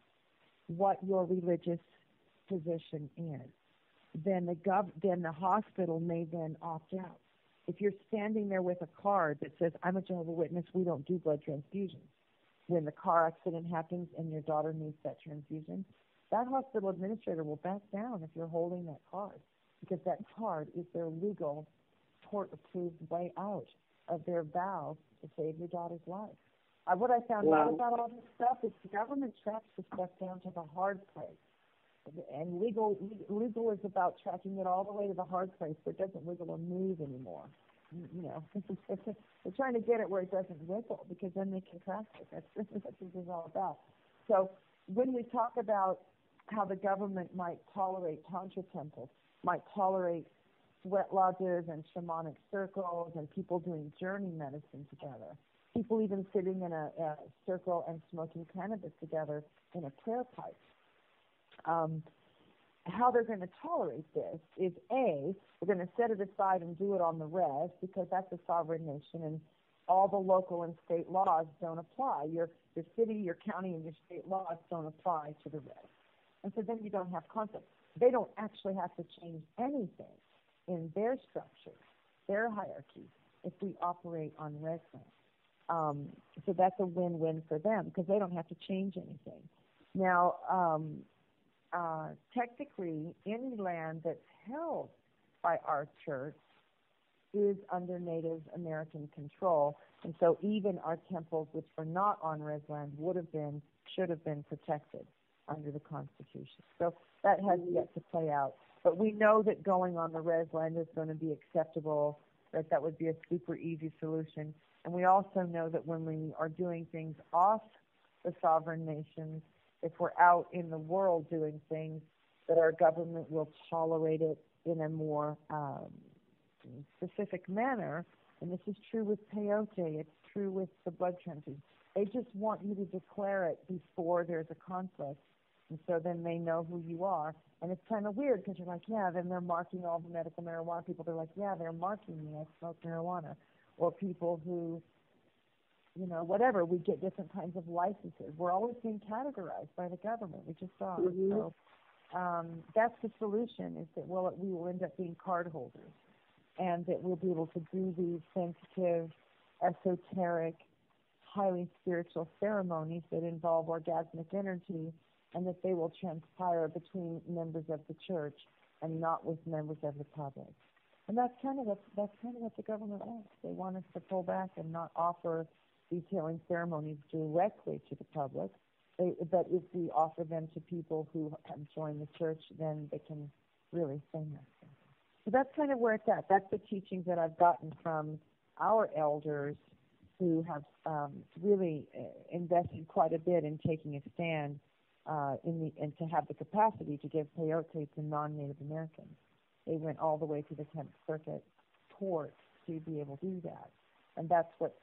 what your religious position is, then the hospital may then opt out. If you're standing there with a card that says, I'm a Jehovah's Witness, we don't do blood transfusions, when the car accident happens and your daughter needs that transfusion, that hospital administrator will back down if you're holding that card, because that card is their legal, court-approved way out of their vow to save your daughter's life. What I found out about all this stuff is the government tracks the stuff down to the hard place. And legal is about tracking it all the way to the hard place where it doesn't wiggle or move anymore. You know, they're trying to get it where it doesn't wiggle, because then they can track it. That's what this is all about. So when we talk about how the government might tolerate tantra temples, might tolerate sweat lodges and shamanic circles and people doing journey medicine together, people even sitting in a circle and smoking cannabis together in a prayer pipe. How they're going to tolerate this is, A, we're going to set it aside and do it on the res, because that's a sovereign nation and all the local and state laws don't apply. Your city, your county, and your state laws don't apply to the res. And so then you don't have conflict. They don't actually have to change anything in their structure, their hierarchy, if we operate on res land. So that's a win-win for them, because they don't have to change anything. Now, technically, any land that's held by our church is under Native American control, and so even our temples, which are not on res land, should have been protected under the Constitution. So that has yet to play out. But we know that going on the res land is going to be acceptable, that would be a super easy solution. And we also know that when we are doing things off the sovereign nations, if we're out in the world doing things, that our government will tolerate it in a more specific manner. And this is true with peyote. It's true with the blood transfusion. They just want you to declare it before there's a conflict. And so then they know who you are. And it's kind of weird because you're like, yeah, then they're marking all the medical marijuana people. They're like, yeah, they're marking me. I smoke marijuana. Or people who, whatever, we get different kinds of licenses. We're always being categorized by the government. We just saw it. So that's the solution, is that we will end up being card holders, and that we'll be able to do these sensitive, esoteric, highly spiritual ceremonies that involve orgasmic energy, and that they will transpire between members of the church and not with members of the public. And that's kind of what the government wants. They want us to pull back and not offer these healing ceremonies directly to the public. But if we offer them to people who have joined the church, then they can really say that. So that's kind of where it's at. That's the teachings that I've gotten from our elders, who have really invested quite a bit in taking a stand and to have the capacity to give peyote to non-Native Americans. They went all the way to the 10th Circuit Court to be able to do that. And that's what's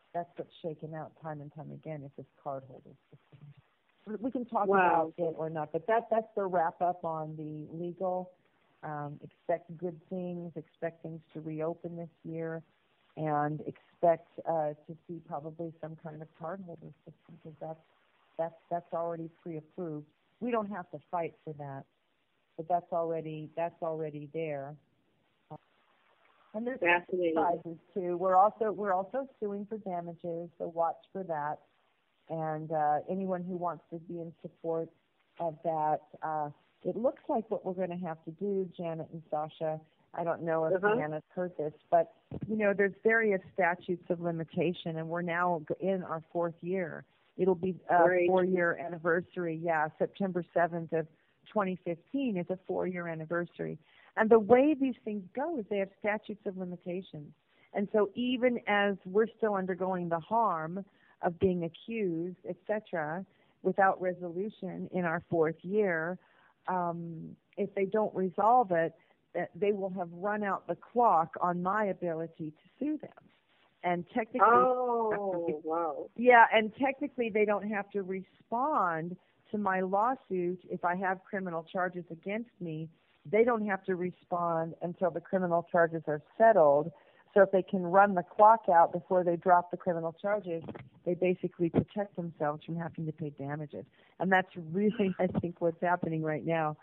shaken out time and time again, is this card holder system. We can talk about it or not, but that's the wrap-up on the legal. Expect good things, expect things to reopen this year, and expect to see probably some kind of card holder system, because that's already pre-approved. We don't have to fight for that, but that's already there. And there's prizes too. We're also suing for damages, so watch for that. And anyone who wants to be in support of that, it looks like what we're going to have to do, Janet and Sasha, I don't know if Deanna's heard this, but, there's various statutes of limitation, and we're now in our 4th year. It'll be a 4-year anniversary. Yeah, September 7th of 2015 is a 4-year anniversary. And the way these things go is they have statutes of limitations. And so even as we're still undergoing the harm of being accused, etc., without resolution in our 4th year, if they don't resolve it, they will have run out the clock on my ability to sue them. And technically, yeah, and technically they don't have to respond to my lawsuit if I have criminal charges against me. They don't have to respond until the criminal charges are settled. So if they can run the clock out before they drop the criminal charges, they basically protect themselves from having to pay damages. And that's really, I think, what's happening right now.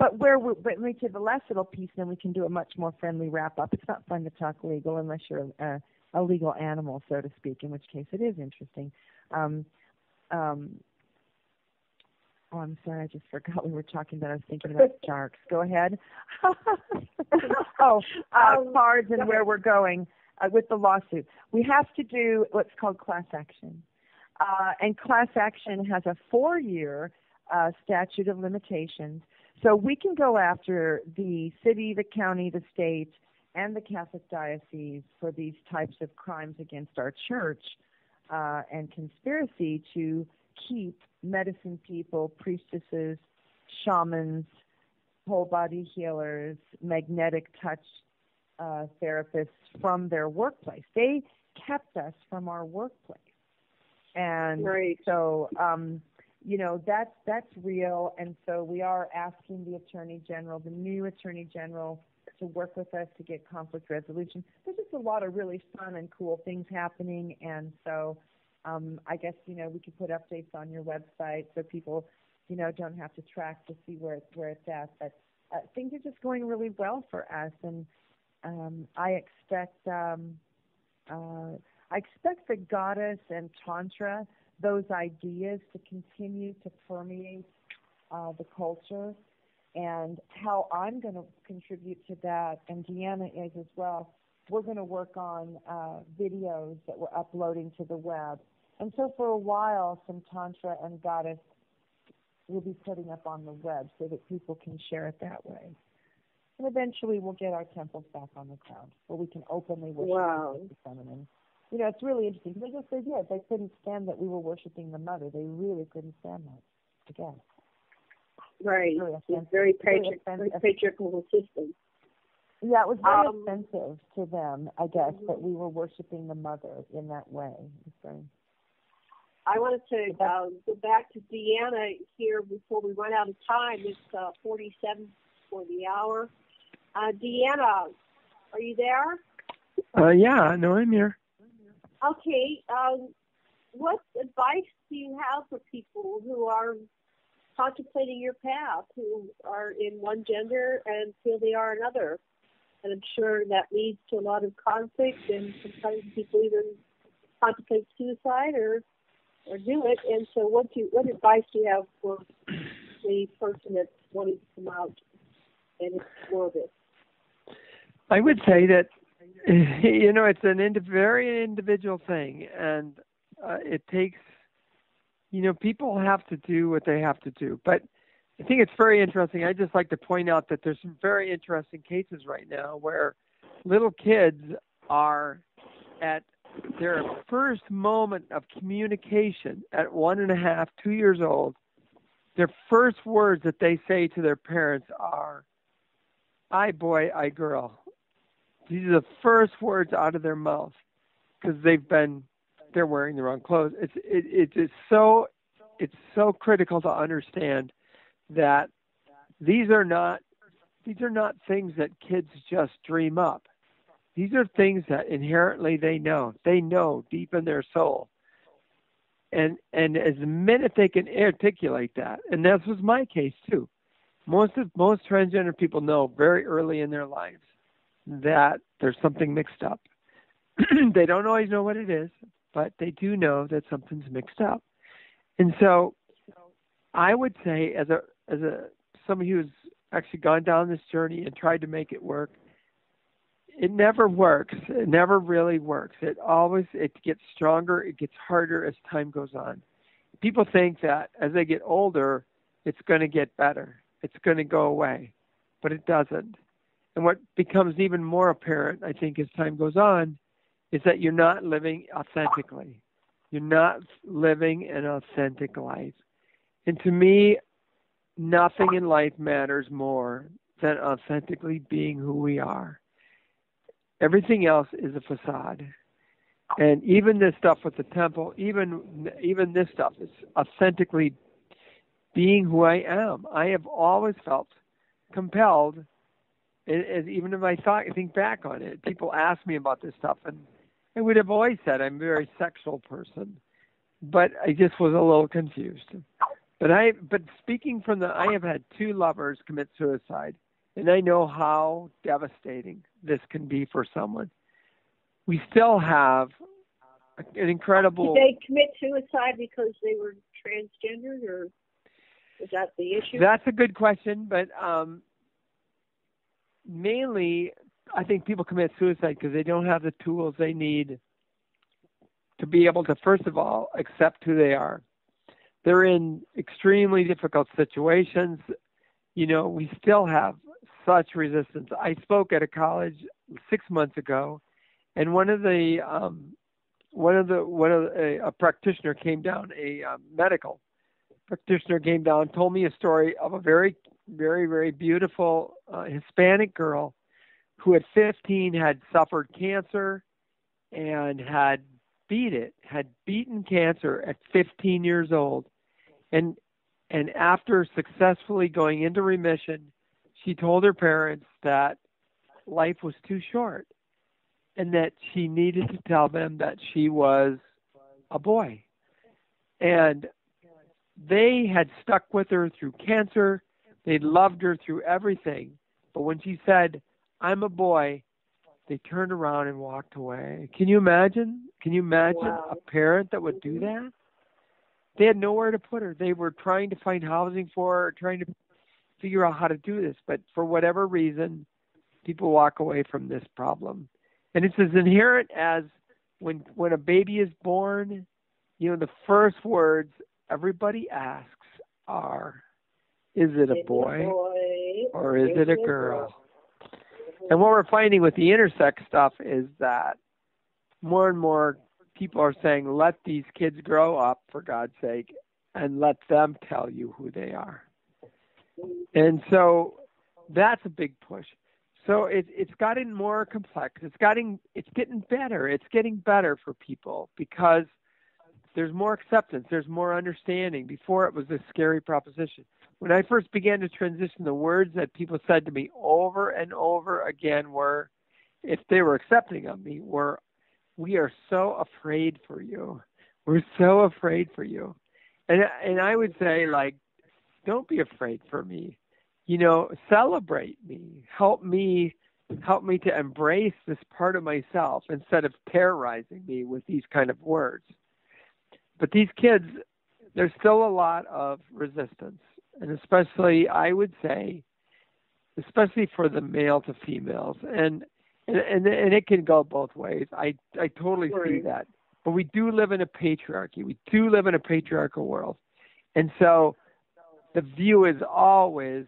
But let me to the last little piece, and then we can do a much more friendly wrap-up. It's not fun to talk legal unless you're a legal animal, so to speak, in which case it is interesting. Oh, I'm sorry, I just forgot we were talking about. I was thinking about sharks. Go ahead. Cards and where we're going with the lawsuit. We have to do what's called class action. And class action has a 4-year statute of limitations. So we can go after the city, the county, the state, and the Catholic diocese for these types of crimes against our church and conspiracy to keep medicine people, priestesses, shamans, whole body healers, magnetic touch therapists from their workplace. They kept us from our workplace. And so, that's real. And so we are asking the Attorney General, the new Attorney General, to work with us to get conflict resolution. There's just a lot of really fun and cool things happening. And so I guess, we could put updates on your website so people, don't have to track to see where it's at. But things are just going really well for us. And I expect the goddess and Tantra, those ideas, to continue to permeate the culture. And how I'm going to contribute to that, and Deanna is as well, we're going to work on videos that we're uploading to the web. And so for a while, some Tantra and goddess will be putting up on the web so that people can share it that way. And eventually we'll get our temples back on the ground where we can openly worship the feminine. It's really interesting because they couldn't stand that we were worshiping the mother. They really couldn't stand that again. Right. It's very patriarchal system. Yeah, it was very offensive to them, I guess, that we were worshiping the mother in that way. I wanted to go back to DeAnna here before we run out of time. It's 47 for the hour. DeAnna, are you there? Yeah, no, I'm here. Okay. What advice do you have for people who are contemplating your path, who are in one gender and feel they are another? And I'm sure that leads to a lot of conflict, and sometimes people even contemplate suicide or do it. And so what advice do you have for the person that's wanting to come out and explore this? I would say that, it's a very individual thing, and it takes, people have to do what they have to do. But I think it's very interesting. I'd just like to point out that there's some very interesting cases right now where little kids are at their first moment of communication at 1.5, 2 years old. Their first words that they say to their parents are, "I boy, I girl." These are the first words out of their mouth because they're wearing the wrong clothes. It's so critical to understand that these are not things that kids just dream up. These are things that inherently they know deep in their soul. And as the minute they can articulate that, and that was my case too. Most transgender people know very early in their lives that there's something mixed up. They don't always know what it is, but they do know that something's mixed up. And so I would say as somebody who's actually gone down this journey and tried to make it work, it never works. It never really works. It gets stronger. It gets harder as time goes on. People think that as they get older, it's going to get better. It's going to go away, but it doesn't. And what becomes even more apparent, I think, as time goes on, is that you're not living authentically. You're not living an authentic life. And to me, nothing in life matters more than authentically being who we are. Everything else is a facade. And even this stuff with the temple, even this stuff is authentically being who I am. I have always felt compelled, even if I think back on it, people ask me about this stuff, and I would have always said I'm a very sexual person, but I just was a little confused. But speaking from I have had 2 lovers commit suicide, and I know how devastating this can be for someone. We still have an incredible... Did they commit suicide because they were transgender, or is that the issue? That's a good question, but mainly I think people commit suicide because they don't have the tools they need to be able to, first of all, accept who they are. They're in extremely difficult situations. We still have such resistance. I spoke at a college 6 months ago, and a practitioner came down, a medical practitioner came down, told me a story of a very, very, very beautiful Hispanic girl who at 15 had suffered cancer and had beaten cancer at 15 years old. And after successfully going into remission, she told her parents that life was too short and that she needed to tell them that she was a boy. And they had stuck with her through cancer. They loved her through everything. But when she said, "I'm a boy," they turned around and walked away. Can you imagine? Wow. A parent that would do that? They had nowhere to put her. They were trying to find housing for her, trying to figure out how to do this. But for whatever reason, people walk away from this problem. And it's as inherent as when a baby is born, the first words everybody asks are, is it a boy or is it a girl? And what we're finding with the intersex stuff is that more and more people are saying, let these kids grow up, for God's sake, and let them tell you who they are. And so that's a big push. So it's gotten more complex. It's getting better. It's getting better for people because there's more acceptance, there's more understanding. Before, it was a scary proposition. When I first began to transition, the words that people said to me over and over again were, if they were accepting of me, were, "We are so afraid for you. We're so afraid for you." And I would say, like, don't be afraid for me. Celebrate me. Help me to embrace this part of myself instead of terrorizing me with these kind of words. But these kids, there's still a lot of resistance. And especially, I would say, especially for the male to females. And it can go both ways. I totally see that. But we do live in a patriarchy. We do live in a patriarchal world. And so the view is always,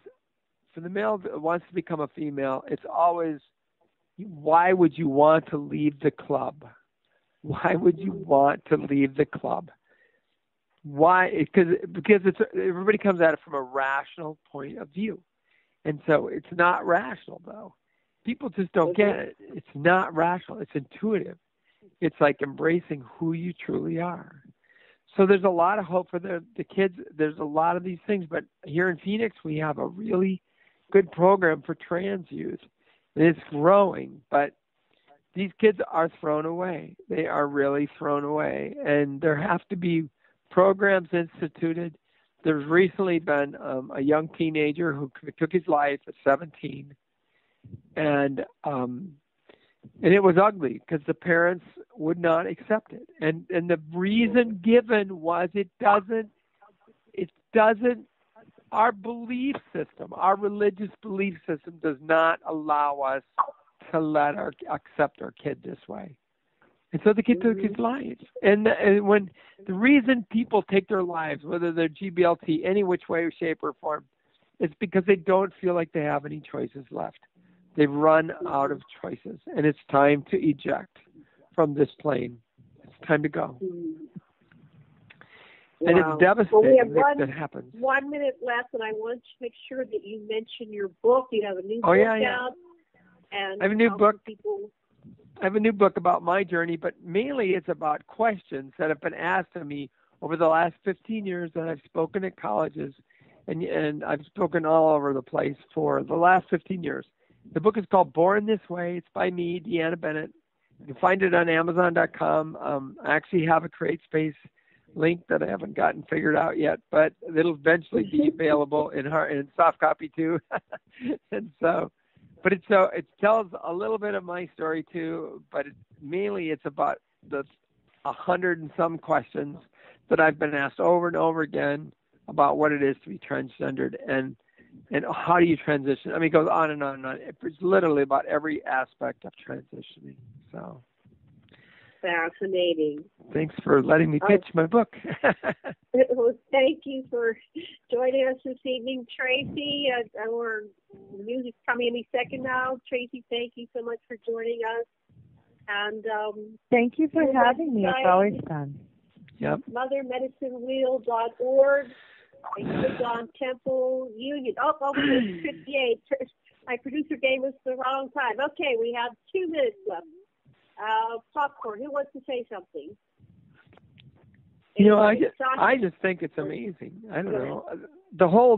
for the male that wants to become a female, it's always, why would you want to leave the club? Why would you want to leave the club? Why? Because everybody comes at it from a rational point of view. And so it's not rational, though. People just don't get it. It's not rational. It's intuitive. It's like embracing who you truly are. So there's a lot of hope for the kids. There's a lot of these things. But here in Phoenix, we have a really good program for trans youth. It's growing, but these kids are thrown away. They are really thrown away. And there have to be programs instituted. There's recently been a young teenager who took his life at 17. And it was ugly because the parents would not accept it. And the reason given was it doesn't, our belief system, our religious belief system does not allow us to accept our kid this way. And so the kid took his life. And when the reason people take their lives, whether they're GBLT, any which way, shape, or form, it's because they don't feel like they have any choices left. They've run out of choices, and it's time to eject from this plane. It's time to go. And it's devastating that happens. 1 minute left, and I want to make sure that you mention your book. You have a new book out. And I have a new book. I have a new book about my journey, but mainly it's about questions that have been asked of me over the last 15 years that I've spoken at colleges, and I've spoken all over the place for the last 15 years. The book is called Born This Way. It's by me, DeAnna Bennett. You can find it on Amazon.com. I actually have a Create Space link that I haven't gotten figured out yet, but it'll eventually be available in soft copy too. And so, but it tells a little bit of my story too, but mainly it's about the 100 and some questions that I've been asked over and over again about what it is to be transgendered and how do you transition. I mean, it goes on and on and on. It's literally about every aspect of transitioning. So fascinating. Thanks for letting me pitch my book. Well, thank you for joining us this evening, Tracy. The music's coming any second now. Tracy, thank you so much for joining us. And thank you for having me. It's always fun. Yep. MotherMedicineWheel.org. I clicked on Temple Union. Oh, 58. My producer gave us the wrong time. Okay, we have 2 minutes left. Popcorn. Who wants to say something? I just think it's amazing. I don't know. The whole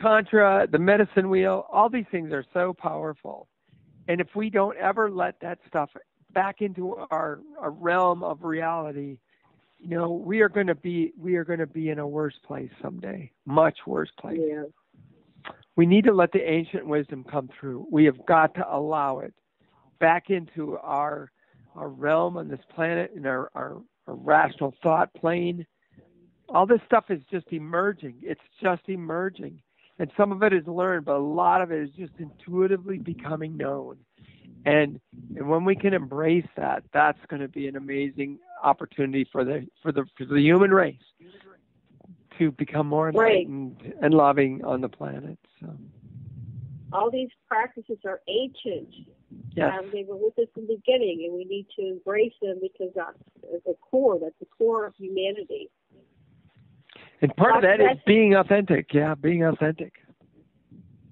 Tantra, the medicine wheel, all these things are so powerful. And if we don't ever let that stuff back into our realm of reality, we are going to be in a worse place someday, much worse place. Yeah. We need to let the ancient wisdom come through. We have got to allow it back into our realm on this planet, in our rational thought plane. All this stuff is just emerging. It's just emerging. And some of it is learned, but a lot of it is just intuitively becoming known. And when we can embrace that, that's going to be an amazing opportunity for the human race to become more enlightened and loving on the planet. So all these practices are ancient. Yes. They were with us in the beginning, and we need to embrace them because that's the core of humanity. And part of that is being authentic. Yeah, being authentic.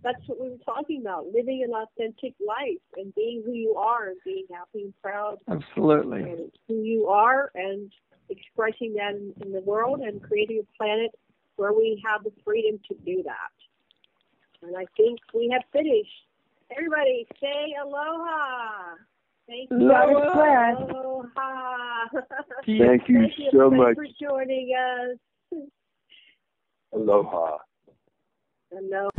that's what we were talking about, living an authentic life and being who you are and being happy and proud. Absolutely. Of who you are and expressing that in the world and creating a planet where we have the freedom to do that. And I think we have finished. Everybody say aloha. Thank you. Aloha. Thank you so much for joining us. Aloha. Aloha.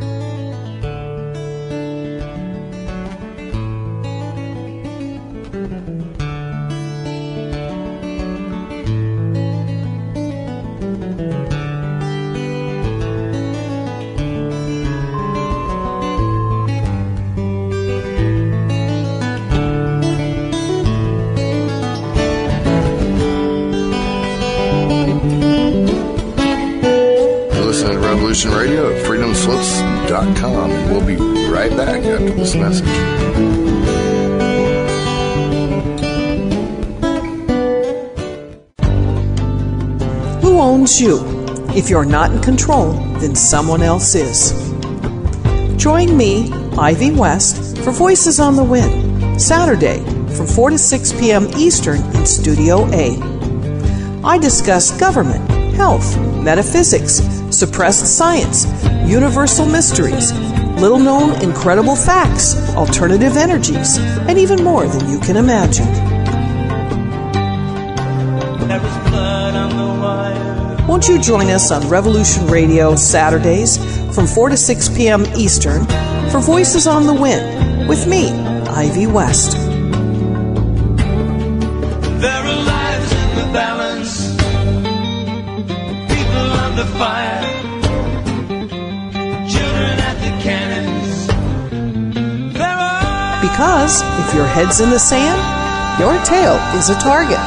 Listening to Revolution Radio at freedomslips.com, and we'll be right back after this message. Who owns you? If you're not in control, then someone else is. Join me, Ivy West, for Voices on the Wind, Saturday from 4 to 6 p.m. Eastern in Studio A. I discuss government, health, metaphysics, suppressed science, universal mysteries, little-known incredible facts, alternative energies, and even more than you can imagine. Won't you join us on Revolution Radio Saturdays from 4 to 6 p.m. Eastern for Voices on the Wind with me, Ivy West. There are lives in the balance, people under fire, children at the cannons. Because if your head's in the sand, your tail is a target.